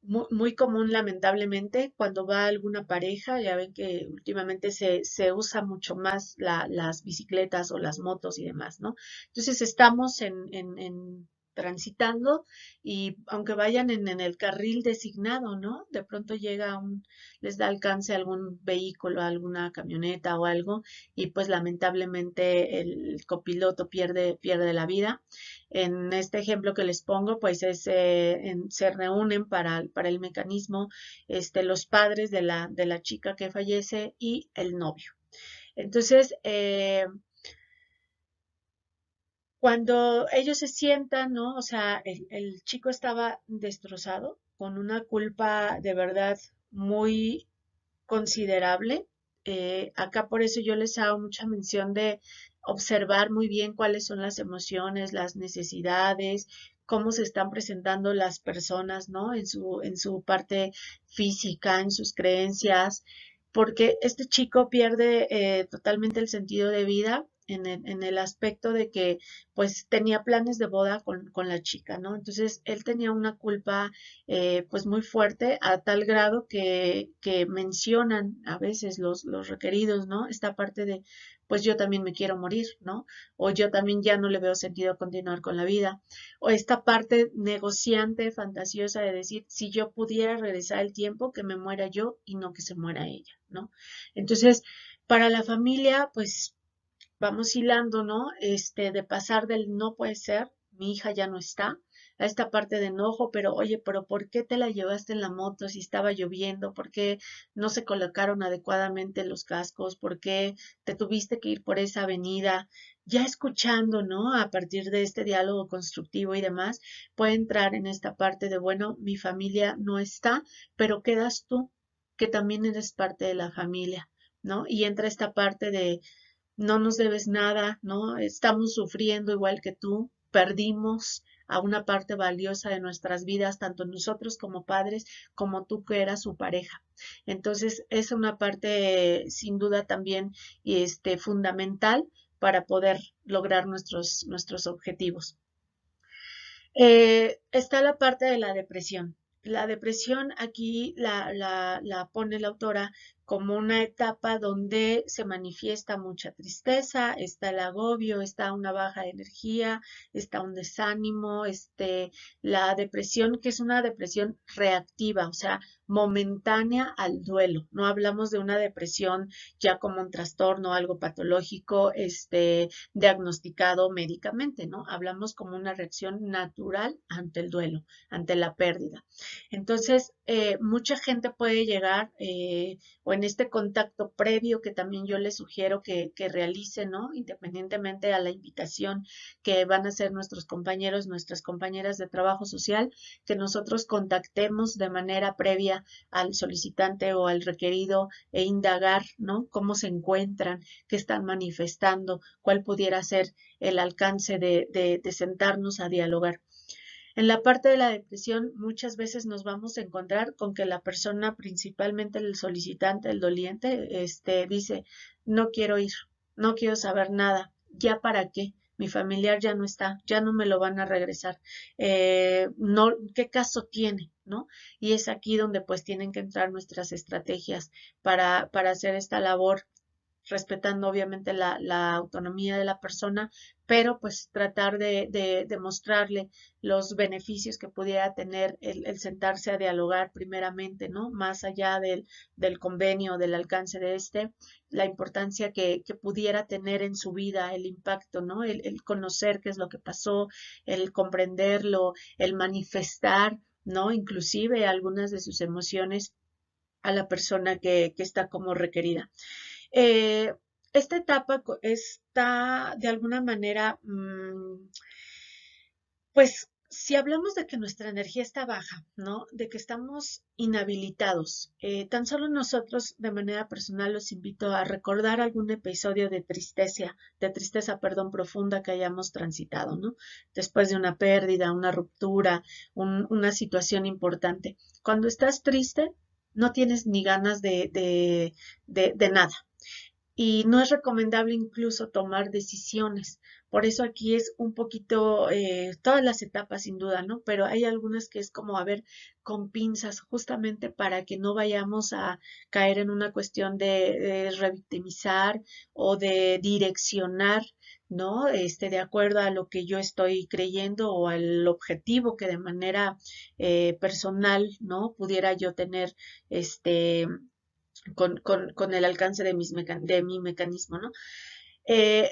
muy común, lamentablemente, cuando va alguna pareja, ya ven que últimamente se usa mucho más las bicicletas o las motos y demás, ¿no? Entonces estamos transitando y aunque vayan en el carril designado, ¿no? De pronto les da alcance algún vehículo, alguna camioneta o algo y pues lamentablemente el copiloto pierde la vida. En este ejemplo que les pongo, pues se reúnen para el mecanismo los padres de la chica que fallece y el novio. Entonces, Cuando ellos se sientan, ¿no? O sea, el chico estaba destrozado, con una culpa de verdad muy considerable. Acá por eso yo les hago mucha mención de observar muy bien cuáles son las emociones, las necesidades, cómo se están presentando las personas, ¿no? En su parte física, en sus creencias, porque este chico pierde totalmente el sentido de vida en el aspecto de que pues tenía planes de boda con la chica, ¿no? Entonces él tenía una culpa pues muy fuerte a tal grado que mencionan a veces los requeridos, ¿no? Esta parte de, pues yo también me quiero morir, ¿no? O yo también ya no le veo sentido a continuar con la vida. O esta parte negociante, fantasiosa de decir, si yo pudiera regresar el tiempo, que me muera yo y no que se muera ella, ¿no? Entonces, para la familia, pues vamos hilando, ¿no? De pasar del no puede ser, mi hija ya no está, a esta parte de enojo, pero oye, pero ¿por qué te la llevaste en la moto si estaba lloviendo? ¿Por qué no se colocaron adecuadamente los cascos? ¿Por qué te tuviste que ir por esa avenida? Ya escuchando, ¿no? A partir de este diálogo constructivo y demás, puede entrar en esta parte de, bueno, mi familia no está, pero quedas tú, que también eres parte de la familia, ¿no? Y entra esta parte de no nos debes nada, ¿no? Estamos sufriendo igual que tú, perdimos a una parte valiosa de nuestras vidas, tanto nosotros como padres, como tú que eras su pareja. Entonces, es una parte sin duda también fundamental para poder lograr nuestros objetivos. Está la parte de la depresión. La depresión aquí la pone la autora como una etapa donde se manifiesta mucha tristeza, está el agobio, está una baja de energía, está un desánimo, la depresión, que es una depresión reactiva, o sea, momentánea al duelo. No hablamos de una depresión ya como un trastorno, algo patológico, diagnosticado médicamente, ¿no? Hablamos como una reacción natural ante el duelo, ante la pérdida. Entonces, mucha gente puede llegar o en este contacto previo que también yo les sugiero que realicen, ¿no? Independientemente a la invitación que van a hacer nuestros compañeros, nuestras compañeras de trabajo social, que nosotros contactemos de manera previa al solicitante o al requerido e indagar, ¿no? Cómo se encuentran, qué están manifestando, cuál pudiera ser el alcance de sentarnos a dialogar. En la parte de la depresión, muchas veces nos vamos a encontrar con que la persona, principalmente el solicitante, el doliente, dice, no quiero ir, no quiero saber nada, ¿ya para qué? Mi familiar ya no está, ya no me lo van a regresar. No, ¿qué caso tiene? ¿No? Y es aquí donde pues tienen que entrar nuestras estrategias para hacer esta labor respetando obviamente la autonomía de la persona, pero pues tratar de mostrarle los beneficios que pudiera tener el sentarse a dialogar primeramente, ¿no? Más allá del convenio, del alcance de la importancia que pudiera tener en su vida, el impacto, ¿no? El conocer qué es lo que pasó, el comprenderlo, el manifestar, ¿no? Inclusive algunas de sus emociones a la persona que está como requerida. Eh, esta etapa está de alguna manera, pues si hablamos de que nuestra energía está baja, ¿no? De que estamos inhabilitados, tan solo nosotros de manera personal los invito a recordar algún episodio de tristeza, perdón, profunda que hayamos transitado, ¿no? Después de una pérdida, una ruptura, una situación importante. Cuando estás triste, no tienes ni ganas de nada y no es recomendable incluso tomar decisiones. Por eso aquí es un poquito, todas las etapas sin duda, ¿no? Pero hay algunas que es como, a ver, con pinzas, justamente para que no vayamos a caer en una cuestión de revictimizar o de direccionar, ¿no? De acuerdo a lo que yo estoy creyendo o al objetivo que de manera personal, ¿no? Pudiera yo tener, con el alcance de mi mecanismo, ¿no? Eh,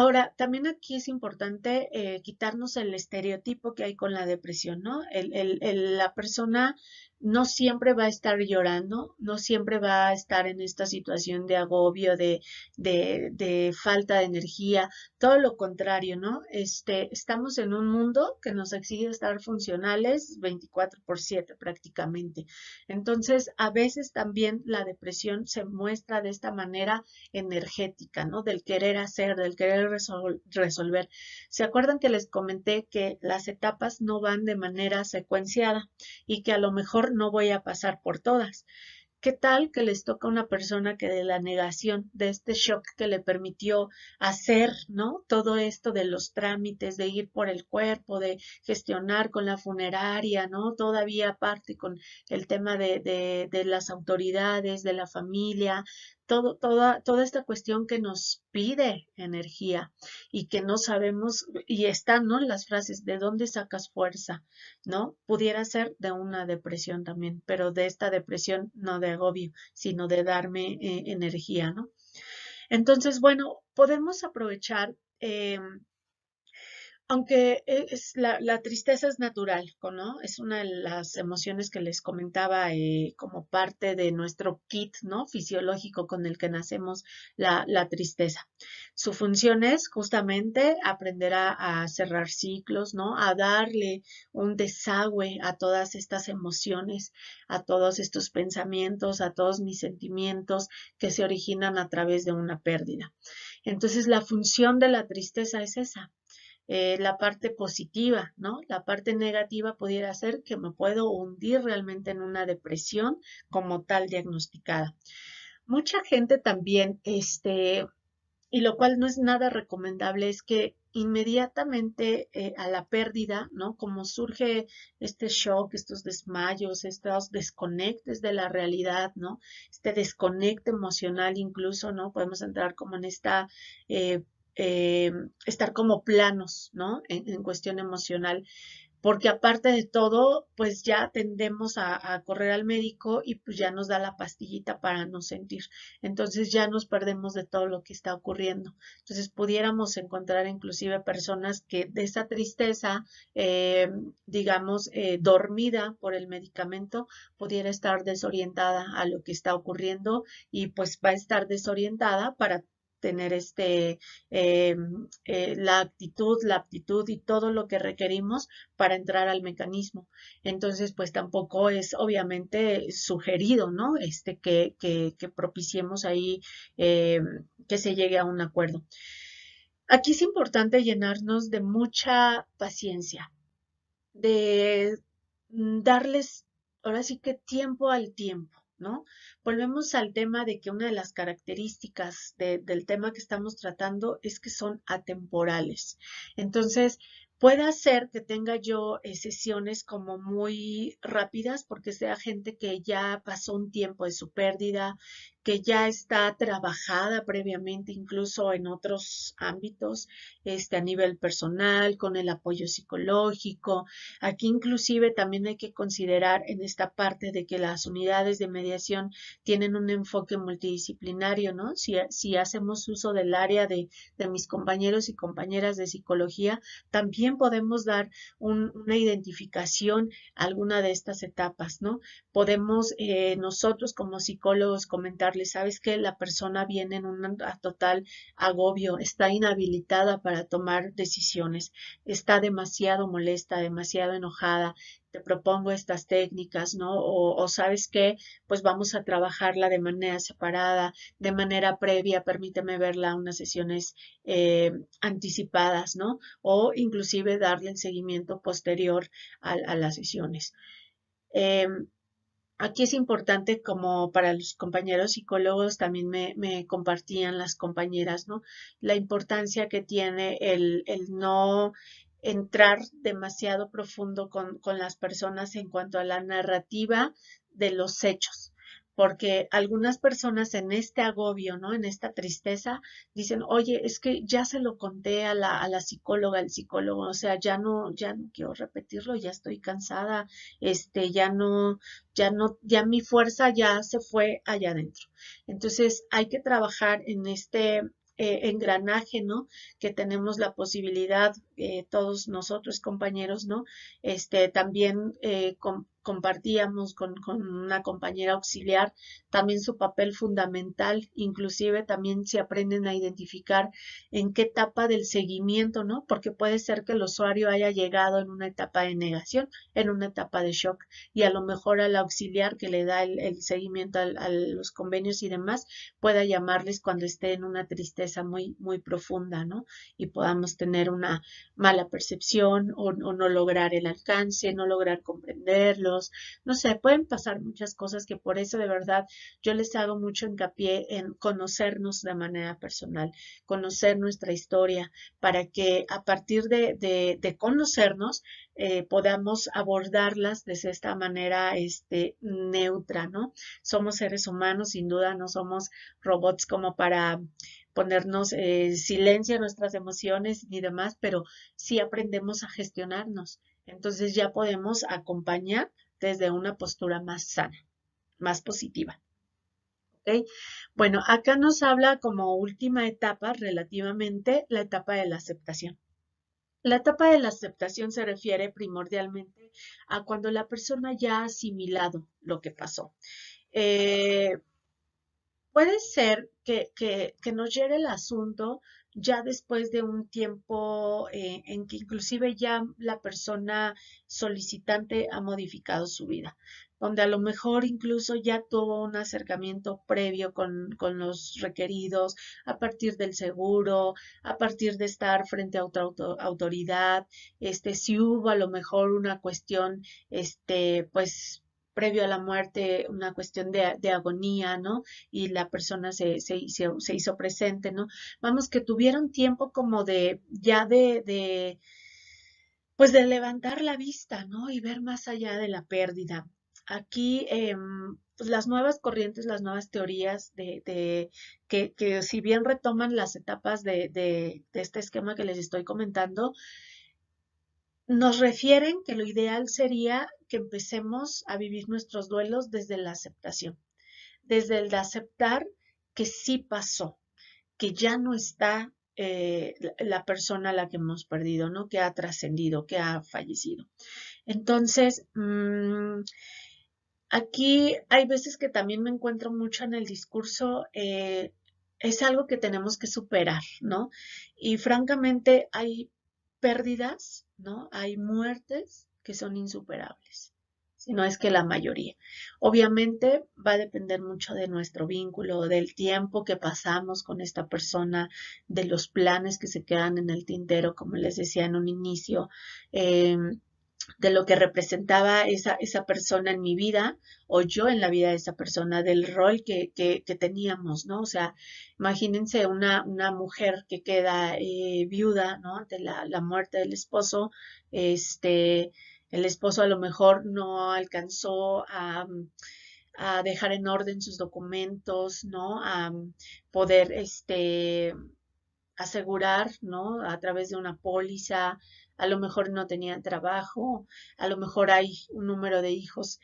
Ahora, también aquí es importante quitarnos el estereotipo que hay con la depresión, ¿no? La persona no siempre va a estar llorando, no siempre va a estar en esta situación de agobio, de falta de energía, todo lo contrario, ¿no? Estamos en un mundo que nos exige estar funcionales 24/7 prácticamente. Entonces, a veces también la depresión se muestra de esta manera energética, ¿no? Del querer hacer, del querer resolver. ¿Se acuerdan que les comenté que las etapas no van de manera secuenciada y que a lo mejor no voy a pasar por todas? ¿Qué tal que les toca a una persona que de la negación, de este shock que le permitió hacer, ¿no? Todo esto de los trámites, de ir por el cuerpo, de gestionar con la funeraria, ¿no? Todavía aparte con el tema de las autoridades, de la familia, toda esta cuestión que nos pide energía y que no sabemos, y están, ¿no? Las frases, ¿de dónde sacas fuerza? ¿No? Pudiera ser de una depresión también, pero de esta depresión no de agobio, sino de darme energía, ¿no? Entonces, bueno, podemos aprovechar aunque la tristeza es natural, ¿no? Es una de las emociones que les comentaba como parte de nuestro kit, ¿no? Fisiológico con el que nacemos la tristeza. Su función es justamente aprender a cerrar ciclos, ¿no? A darle un desagüe a todas estas emociones, a todos estos pensamientos, a todos mis sentimientos que se originan a través de una pérdida. Entonces, la función de la tristeza es esa, la parte positiva, ¿no? La parte negativa pudiera ser que me puedo hundir realmente en una depresión como tal diagnosticada. Mucha gente también, y lo cual no es nada recomendable, es que inmediatamente a la pérdida, ¿no? Como surge este shock, estos desmayos, estos desconectes de la realidad, ¿no? Este desconecte emocional incluso, ¿no? Podemos entrar como en esta eh, eh, estar como planos, ¿no? En cuestión emocional, porque aparte de todo, pues ya tendemos a correr al médico y pues ya nos da la pastillita para no sentir. Entonces ya nos perdemos de todo lo que está ocurriendo. Entonces pudiéramos encontrar inclusive personas que de esa tristeza, digamos, dormida por el medicamento, pudiera estar desorientada a lo que está ocurriendo y pues va a estar desorientada para tener la actitud, la aptitud y todo lo que requerimos para entrar al mecanismo. Entonces, pues tampoco es obviamente sugerido, ¿no? Que propiciemos ahí que se llegue a un acuerdo. Aquí es importante llenarnos de mucha paciencia, de darles, ahora sí que tiempo al tiempo, ¿no? Volvemos al tema de que una de las características del tema que estamos tratando es que son atemporales. Entonces, puede ser que tenga yo sesiones como muy rápidas porque sea gente que ya pasó un tiempo de su pérdida, que ya está trabajada previamente incluso en otros ámbitos, a nivel personal, con el apoyo psicológico. Aquí inclusive también hay que considerar en esta parte de que las unidades de mediación tienen un enfoque multidisciplinario, ¿no? Si hacemos uso del área de mis compañeros y compañeras de psicología, también podemos dar una identificación a alguna de estas etapas, ¿no? Podemos nosotros como psicólogos comentarles, ¿sabes qué? La persona viene en un total agobio, está inhabilitada para tomar decisiones, está demasiado molesta, demasiado enojada, te propongo estas técnicas, ¿no? O sabes qué, pues vamos a trabajarla de manera separada, de manera previa, permíteme verla unas sesiones anticipadas, ¿no? O inclusive darle el seguimiento posterior a las sesiones. Eh, Aquí es importante, como para los compañeros psicólogos, también me compartían las compañeras, ¿no? La importancia que tiene el no entrar demasiado profundo con las personas en cuanto a la narrativa de los hechos. Porque algunas personas en este agobio, ¿no? En esta tristeza, dicen, oye, es que ya se lo conté a la psicóloga, al psicólogo, o sea, ya no quiero repetirlo, ya estoy cansada, ya mi fuerza ya se fue allá adentro. Entonces hay que trabajar engranaje, ¿no? Que tenemos la posibilidad, todos nosotros compañeros, ¿no? También compartíamos con una compañera auxiliar también su papel fundamental, inclusive también se aprenden a identificar en qué etapa del seguimiento, ¿no? Porque puede ser que el usuario haya llegado en una etapa de negación, en una etapa de shock, y a lo mejor al auxiliar que le da el seguimiento a los convenios y demás, pueda llamarles cuando esté en una tristeza muy, muy profunda, ¿no? Y podamos tener una mala percepción o no lograr el alcance, no lograr comprenderlos, no sé, pueden pasar muchas cosas que por eso de verdad yo les hago mucho hincapié en conocernos de manera personal, conocer nuestra historia, para que a partir de conocernos podamos abordarlas desde esta manera neutra, ¿no? Somos seres humanos, sin duda, no somos robots como para ponernos silencio a nuestras emociones ni demás, pero sí aprendemos a gestionarnos. Entonces ya podemos acompañar desde una postura más sana, más positiva. ¿Ok? Bueno, acá nos habla como última etapa relativamente la etapa de la aceptación. La etapa de la aceptación se refiere primordialmente a cuando la persona ya ha asimilado lo que pasó. Puede ser que nos llegue el asunto ya después de un tiempo en que inclusive ya la persona solicitante ha modificado su vida, donde a lo mejor incluso ya tuvo un acercamiento previo con los requeridos a partir del seguro, a partir de estar frente a otra autoridad, si hubo a lo mejor una cuestión, pues previo a la muerte, una cuestión de agonía, ¿no? Y la persona se hizo presente, ¿no? Vamos, que tuvieron tiempo como de, ya pues de levantar la vista, ¿no? Y ver más allá de la pérdida. Aquí, pues las nuevas corrientes, las nuevas teorías que si bien retoman las etapas de este esquema que les estoy comentando, nos refieren que lo ideal sería que empecemos a vivir nuestros duelos desde la aceptación, desde el de aceptar que sí pasó, que ya no está la persona a la que hemos perdido, ¿no? Que ha trascendido, que ha fallecido. Entonces, aquí hay veces que también me encuentro mucho en el discurso, es algo que tenemos que superar, ¿no? Y francamente hay pérdidas, ¿no? Hay muertes que son insuperables, si no es que la mayoría. Obviamente va a depender mucho de nuestro vínculo, del tiempo que pasamos con esta persona, de los planes que se quedan en el tintero, como les decía en un inicio. De lo que representaba esa persona en mi vida o yo en la vida de esa persona, del rol que teníamos, ¿no? O sea, imagínense una mujer que queda viuda, ¿no? Ante la muerte del esposo, el esposo a lo mejor no alcanzó a dejar en orden sus documentos, ¿no? A poder, asegurar, ¿no? A través de una póliza, a lo mejor no tenían trabajo, a lo mejor hay un número de hijos,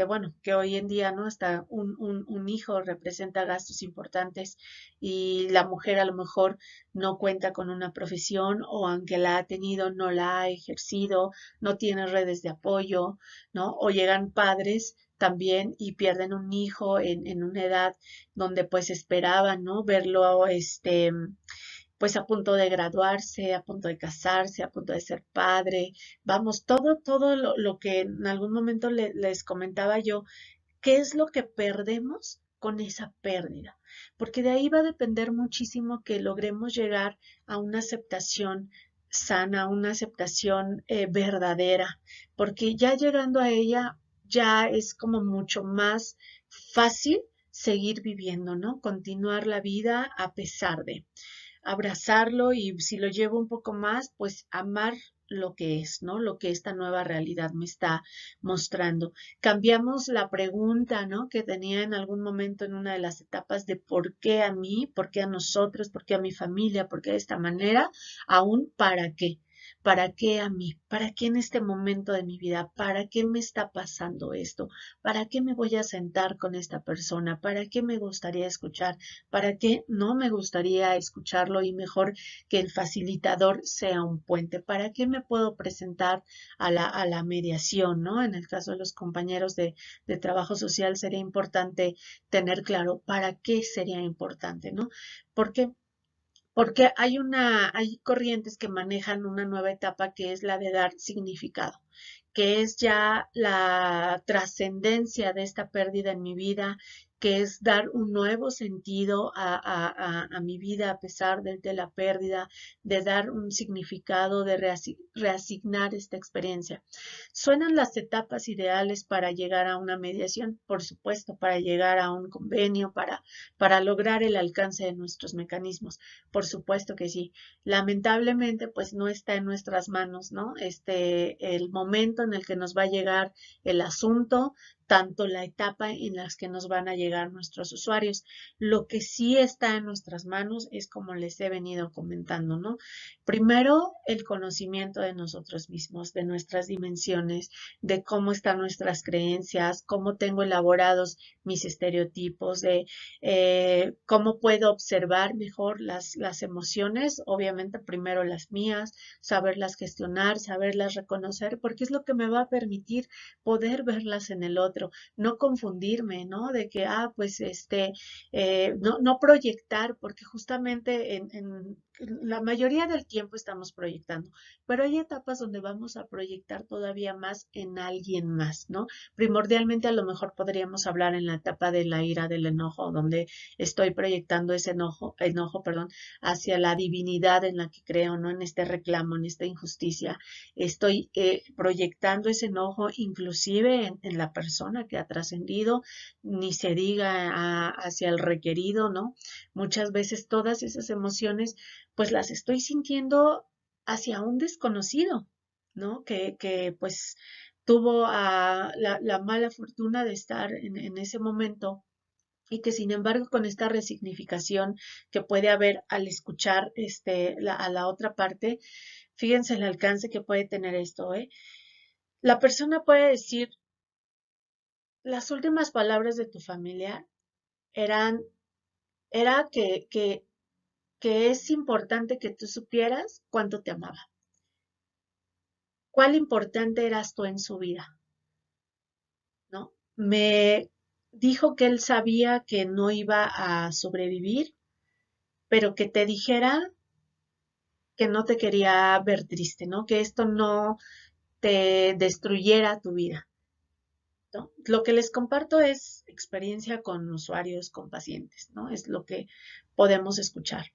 bueno, que hoy en día, ¿no? Hasta un hijo representa gastos importantes y la mujer a lo mejor no cuenta con una profesión o aunque la ha tenido, no la ha ejercido, no tiene redes de apoyo, ¿no? O llegan padres también y pierden un hijo en una edad donde pues esperaban, ¿no? Verlo, pues a punto de graduarse, a punto de casarse, a punto de ser padre. Vamos, todo lo que en algún momento les comentaba yo, ¿qué es lo que perdemos con esa pérdida? Porque de ahí va a depender muchísimo que logremos llegar a una aceptación sana, una aceptación verdadera, porque ya llegando a ella ya es como mucho más fácil seguir viviendo, ¿no? Continuar la vida a pesar de abrazarlo y si lo llevo un poco más, pues amar lo que es, ¿no? Lo que esta nueva realidad me está mostrando. Cambiamos la pregunta, ¿no? Que tenía en algún momento en una de las etapas de por qué a mí, por qué a nosotros, por qué a mi familia, por qué de esta manera, aún para qué. ¿Para qué a mí? ¿Para qué en este momento de mi vida? ¿Para qué me está pasando esto? ¿Para qué me voy a sentar con esta persona? ¿Para qué me gustaría escuchar? ¿Para qué no me gustaría escucharlo y mejor que el facilitador sea un puente? ¿Para qué me puedo presentar a la mediación, ¿no? En el caso de los compañeros de trabajo social sería importante tener claro para qué sería importante, ¿no? Porque porque hay corrientes que manejan una nueva etapa que es la de dar significado, que es ya la trascendencia de esta pérdida en mi vida, que es dar un nuevo sentido a mi vida a pesar de la pérdida, de dar un significado, de reasignar esta experiencia. Suenan las etapas ideales para llegar a una mediación, por supuesto, para llegar a un convenio, para lograr el alcance de nuestros mecanismos. Por supuesto que sí. Lamentablemente, pues no está en nuestras manos, ¿no? El momento en el que nos va a llegar el asunto, tanto la etapa en las que nos van a llegar nuestros usuarios. Lo que sí está en nuestras manos es como les he venido comentando, ¿no? Primero, el conocimiento de nosotros mismos, de nuestras dimensiones, de cómo están nuestras creencias, cómo tengo elaborados mis estereotipos, de cómo puedo observar mejor las emociones, obviamente primero las mías, saberlas gestionar, saberlas reconocer, porque es lo que me va a permitir poder verlas en el otro, no confundirme, ¿no? De que, pues no proyectar, porque justamente en la mayoría del tiempo estamos proyectando, pero hay etapas donde vamos a proyectar todavía más en alguien más, ¿no? Primordialmente a lo mejor podríamos hablar en la etapa de la ira, del enojo, donde estoy proyectando ese enojo, perdón, hacia la divinidad en la que creo, ¿no? En este reclamo, en esta injusticia. Estoy proyectando ese enojo inclusive en la persona que ha trascendido, ni se diga hacia el requerido, ¿no? Muchas veces todas esas emociones, pues las estoy sintiendo hacia un desconocido, ¿no? Que pues tuvo la mala fortuna de estar en ese momento y que sin embargo con esta resignificación que puede haber al escuchar a la otra parte, fíjense el alcance que puede tener esto, ¿eh? La persona puede decir, las últimas palabras de tu familia eran, era que es importante que tú supieras cuánto te amaba, cuál importante eras tú en su vida, ¿no? Me dijo que él sabía que no iba a sobrevivir, pero que te dijera que no te quería ver triste, ¿no? Que esto no te destruyera tu vida, ¿no? Lo que les comparto es experiencia con usuarios, con pacientes, ¿no? Es lo que podemos escuchar.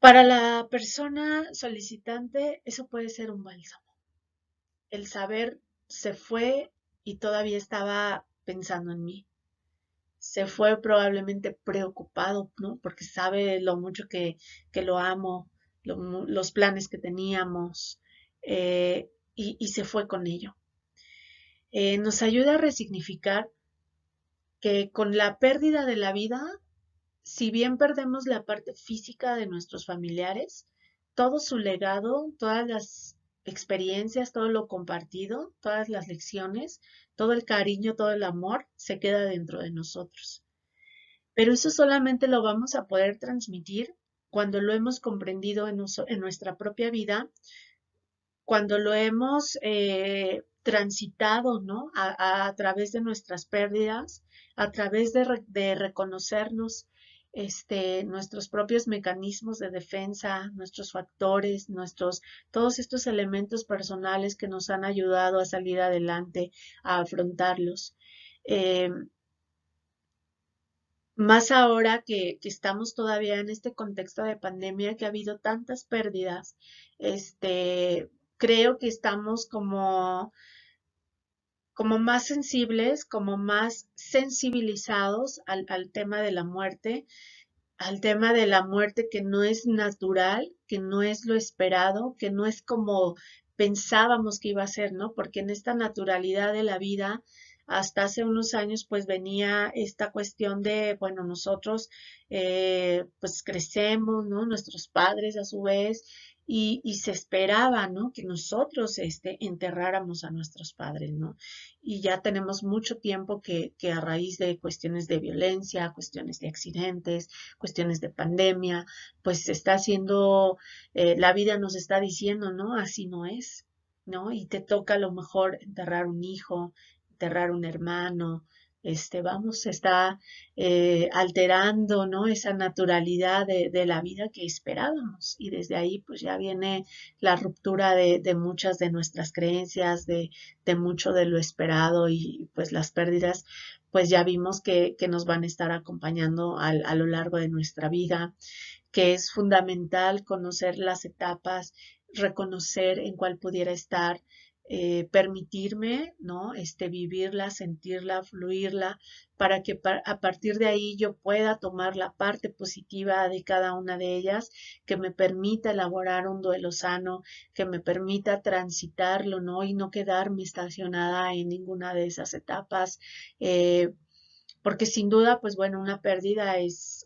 Para la persona solicitante, eso puede ser un bálsamo. El saber se fue y todavía estaba pensando en mí. Se fue probablemente preocupado, ¿no? Porque sabe lo mucho que lo amo, los planes que teníamos, y se fue con ello. Nos ayuda a resignificar que con la pérdida de la vida, si bien perdemos la parte física de nuestros familiares, todo su legado, todas las experiencias, todo lo compartido, todas las lecciones, todo el cariño, todo el amor, se queda dentro de nosotros. Pero eso solamente lo vamos a poder transmitir cuando lo hemos comprendido en nuestra propia vida, cuando lo hemos transitado, ¿no? A través de nuestras pérdidas, a través de reconocernos nuestros propios mecanismos de defensa, nuestros factores, todos estos elementos personales que nos han ayudado a salir adelante, a afrontarlos. Eh, Más ahora que estamos todavía en este contexto de pandemia, que ha habido tantas pérdidas, creo que estamos como más sensibles, como más sensibilizados al tema de la muerte, al tema de la muerte que no es natural, que no es lo esperado, que no es como pensábamos que iba a ser, ¿no? Porque en esta naturalidad de la vida, hasta hace unos años, pues venía esta cuestión de, bueno, nosotros pues crecemos, ¿no? Nuestros padres a su vez, y se esperaba, ¿no? Que nosotros enterráramos a nuestros padres, ¿no? Y ya tenemos mucho tiempo que a raíz de cuestiones de violencia, cuestiones de accidentes, cuestiones de pandemia, pues se está haciendo, la vida nos está diciendo, ¿no? Así no es, ¿no? Y te toca a lo mejor enterrar un hijo, enterrar un hermano, vamos, se está alterando, ¿no? Esa naturalidad de la vida que esperábamos. Y desde ahí, pues ya viene la ruptura de muchas de nuestras creencias, de mucho de lo esperado y pues las pérdidas, pues ya vimos que nos van a estar acompañando a lo largo de nuestra vida, que es fundamental conocer las etapas, reconocer en cuál pudiera estar, permitirme, ¿no? Vivirla, sentirla, fluirla, para que a partir de ahí yo pueda tomar la parte positiva de cada una de ellas, que me permita elaborar un duelo sano, que me permita transitarlo, ¿no? Y no quedarme estacionada en ninguna de esas etapas. Porque sin duda, pues bueno, una pérdida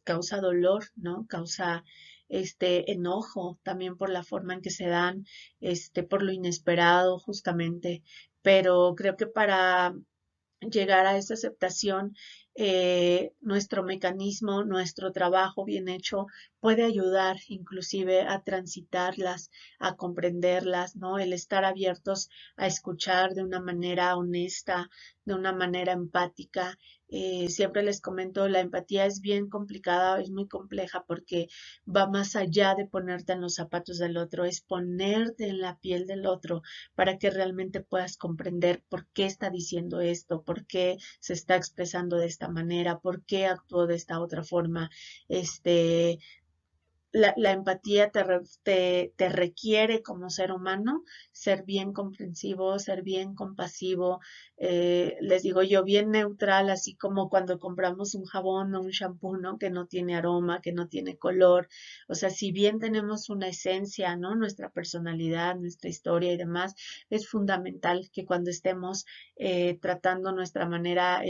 causa dolor, ¿no? Causa enojo también por la forma en que se dan, por lo inesperado justamente. Pero creo que para llegar a esa aceptación, nuestro mecanismo, nuestro trabajo bien hecho puede ayudar inclusive a transitarlas, a comprenderlas, ¿no? El estar abiertos a escuchar de una manera honesta, de una manera empática. Siempre les comento, la empatía es bien complicada, es muy compleja porque va más allá de ponerte en los zapatos del otro, es ponerte en la piel del otro para que realmente puedas comprender por qué está diciendo esto, por qué se está expresando de esta manera, por qué actuó de esta otra forma. La empatía te requiere como ser humano ser bien comprensivo, ser bien compasivo, les digo yo, bien neutral, así como cuando compramos un jabón o un shampoo, ¿no? Que no tiene aroma, que no tiene color. O sea, si bien tenemos una esencia, ¿no? Nuestra personalidad, nuestra historia y demás, es fundamental que cuando estemos tratando nuestra manera,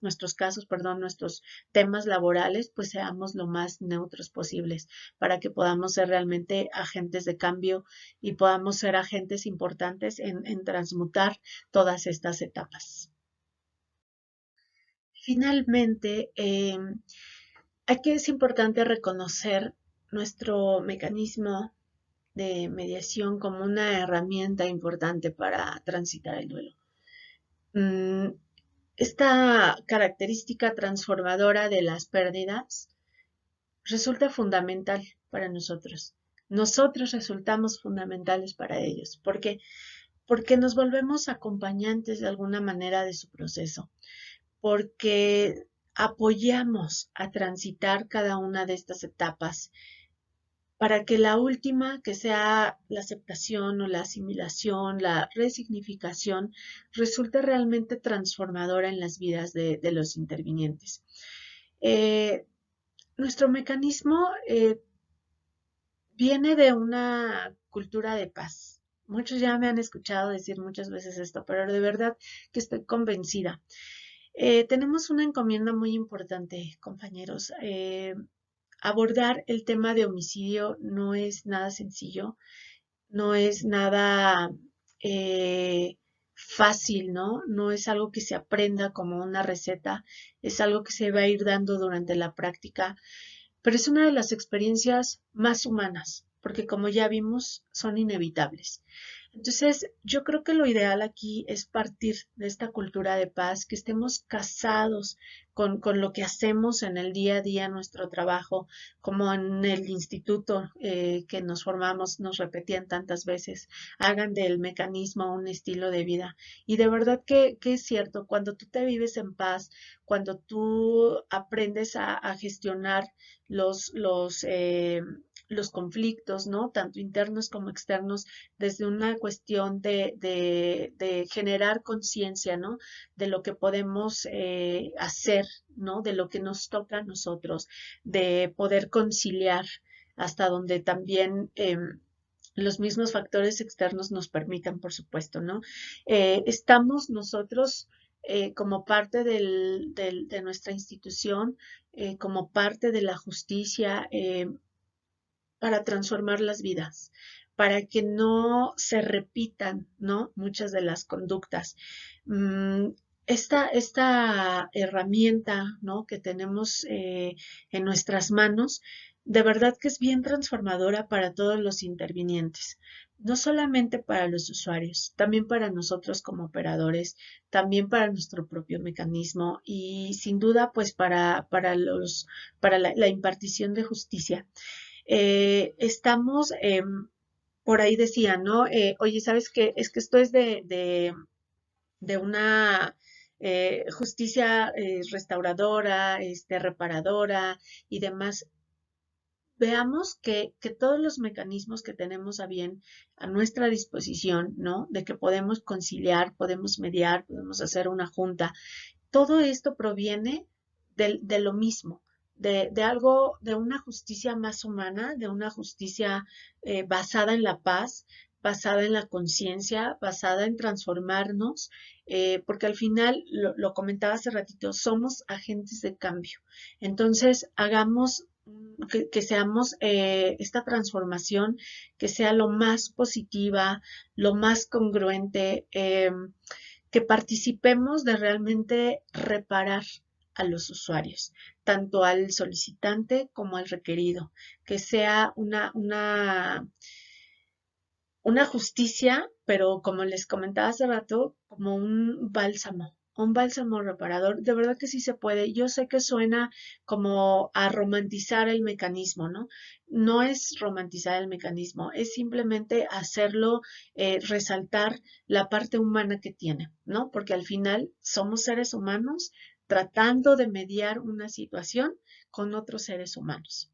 nuestros casos, perdón, nuestros temas laborales, pues seamos lo más neutros posibles para que podamos ser realmente agentes de cambio y podamos ser agentes importantes en transmutar todas estas etapas. Finalmente, aquí es importante reconocer nuestro mecanismo de mediación como una herramienta importante para transitar el duelo. Esta característica transformadora de las pérdidas resulta fundamental para nosotros. Nosotros resultamos fundamentales para ellos. ¿Por qué? Porque nos volvemos acompañantes de alguna manera de su proceso, porque apoyamos a transitar cada una de estas etapas para que la última, que sea la aceptación o la asimilación, la resignificación, resulte realmente transformadora en las vidas de los intervinientes. Nuestro mecanismo viene de una cultura de paz. Muchos ya me han escuchado decir muchas veces esto, pero de verdad que estoy convencida. Tenemos una encomienda muy importante, compañeros. Abordar el tema de homicidio no es nada sencillo, no es nada fácil, ¿no? No es algo que se aprenda como una receta, es algo que se va a ir dando durante la práctica, pero es una de las experiencias más humanas, porque como ya vimos, son inevitables. Entonces, yo creo que lo ideal aquí es partir de esta cultura de paz, que estemos casados con lo que hacemos en el día a día, nuestro trabajo, como en el instituto que nos formamos, nos repetían tantas veces, hagan del mecanismo un estilo de vida. Y de verdad que es cierto, cuando tú te vives en paz, cuando tú aprendes a gestionar los conflictos, ¿no? Tanto internos como externos, desde una cuestión de generar conciencia, ¿no? De lo que podemos hacer, ¿no? De lo que nos toca a nosotros, de poder conciliar hasta donde también los mismos factores externos nos permitan, por supuesto, ¿no? Estamos nosotros como parte de nuestra institución, como parte de la justicia, para transformar las vidas, para que no se repitan, ¿no? Muchas de las conductas. Mm, esta herramienta, ¿no? Que tenemos en nuestras manos, de verdad que es bien transformadora para todos los intervinientes, no solamente para los usuarios, también para nosotros como operadores, también para nuestro propio mecanismo y sin duda pues para la impartición de justicia. Estamos, por ahí decía, ¿no? Oye, ¿sabes qué? Es que esto es de una justicia restauradora, reparadora y demás. Veamos que todos los mecanismos que tenemos a bien a nuestra disposición, ¿no? De que podemos conciliar, podemos mediar, podemos hacer una junta, todo esto proviene de lo mismo, de algo, de una justicia más humana, de una justicia basada en la paz, basada en la conciencia, basada en transformarnos, porque al final, lo comentaba hace ratito, somos agentes de cambio. Entonces, hagamos que seamos esta transformación, que sea lo más positiva, lo más congruente, que participemos de realmente reparar a los usuarios, tanto al solicitante como al requerido, que sea una justicia, pero como les comentaba hace rato, como un bálsamo reparador. De verdad que sí se puede. Yo sé que suena como a romantizar el mecanismo, ¿no? No es romantizar el mecanismo, es simplemente hacerlo, resaltar la parte humana que tiene, ¿no? Porque al final somos seres humanos tratando de mediar una situación con otros seres humanos.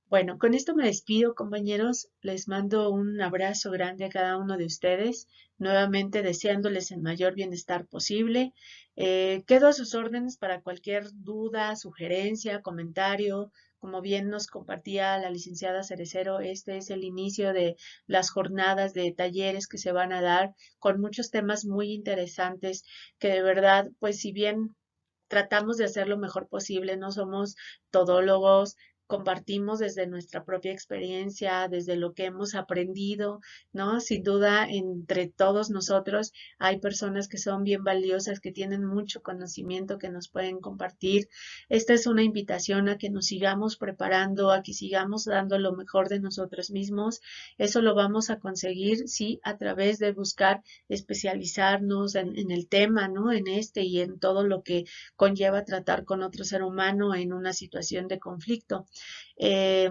Bueno, con esto me despido, compañeros. Les mando un abrazo grande a cada uno de ustedes, nuevamente deseándoles el mayor bienestar posible. Quedo a sus órdenes para cualquier duda, sugerencia, comentario. Como bien nos compartía la licenciada Cerecero, este es el inicio de las jornadas de talleres que se van a dar con muchos temas muy interesantes que de verdad, pues si bien tratamos de hacer lo mejor posible, no somos todólogos, compartimos desde nuestra propia experiencia, desde lo que hemos aprendido, ¿no? Sin duda, entre todos nosotros hay personas que son bien valiosas, que tienen mucho conocimiento que nos pueden compartir. Esta es una invitación a que nos sigamos preparando, a que sigamos dando lo mejor de nosotros mismos. Eso lo vamos a conseguir, sí, a través de buscar especializarnos en el tema, ¿no? En este y en todo lo que conlleva tratar con otro ser humano en una situación de conflicto. Eh,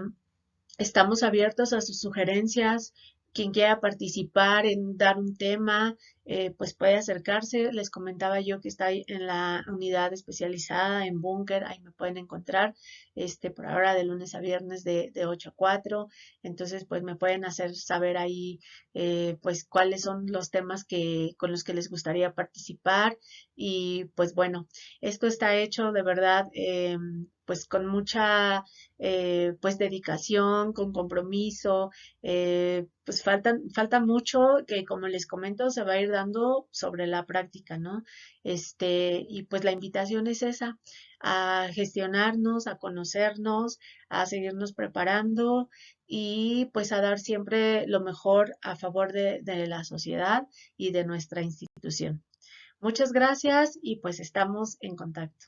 Estamos abiertos a sus sugerencias. Quien quiera participar en dar un tema, pues puede acercarse. Les comentaba yo que está en la unidad especializada en Búnker, ahí me pueden encontrar, por ahora de lunes a viernes de 8 a 4. Entonces, pues me pueden hacer saber ahí, pues cuáles son los temas con los que les gustaría participar. Y pues bueno, esto está hecho de verdad, pues con mucha pues dedicación, con compromiso, pues falta mucho que como les comento se va a ir dando sobre la práctica, ¿no? Y pues la invitación es esa, a gestionarnos, a conocernos, a seguirnos preparando y pues a dar siempre lo mejor a favor de la sociedad y de nuestra institución. Muchas gracias y pues estamos en contacto.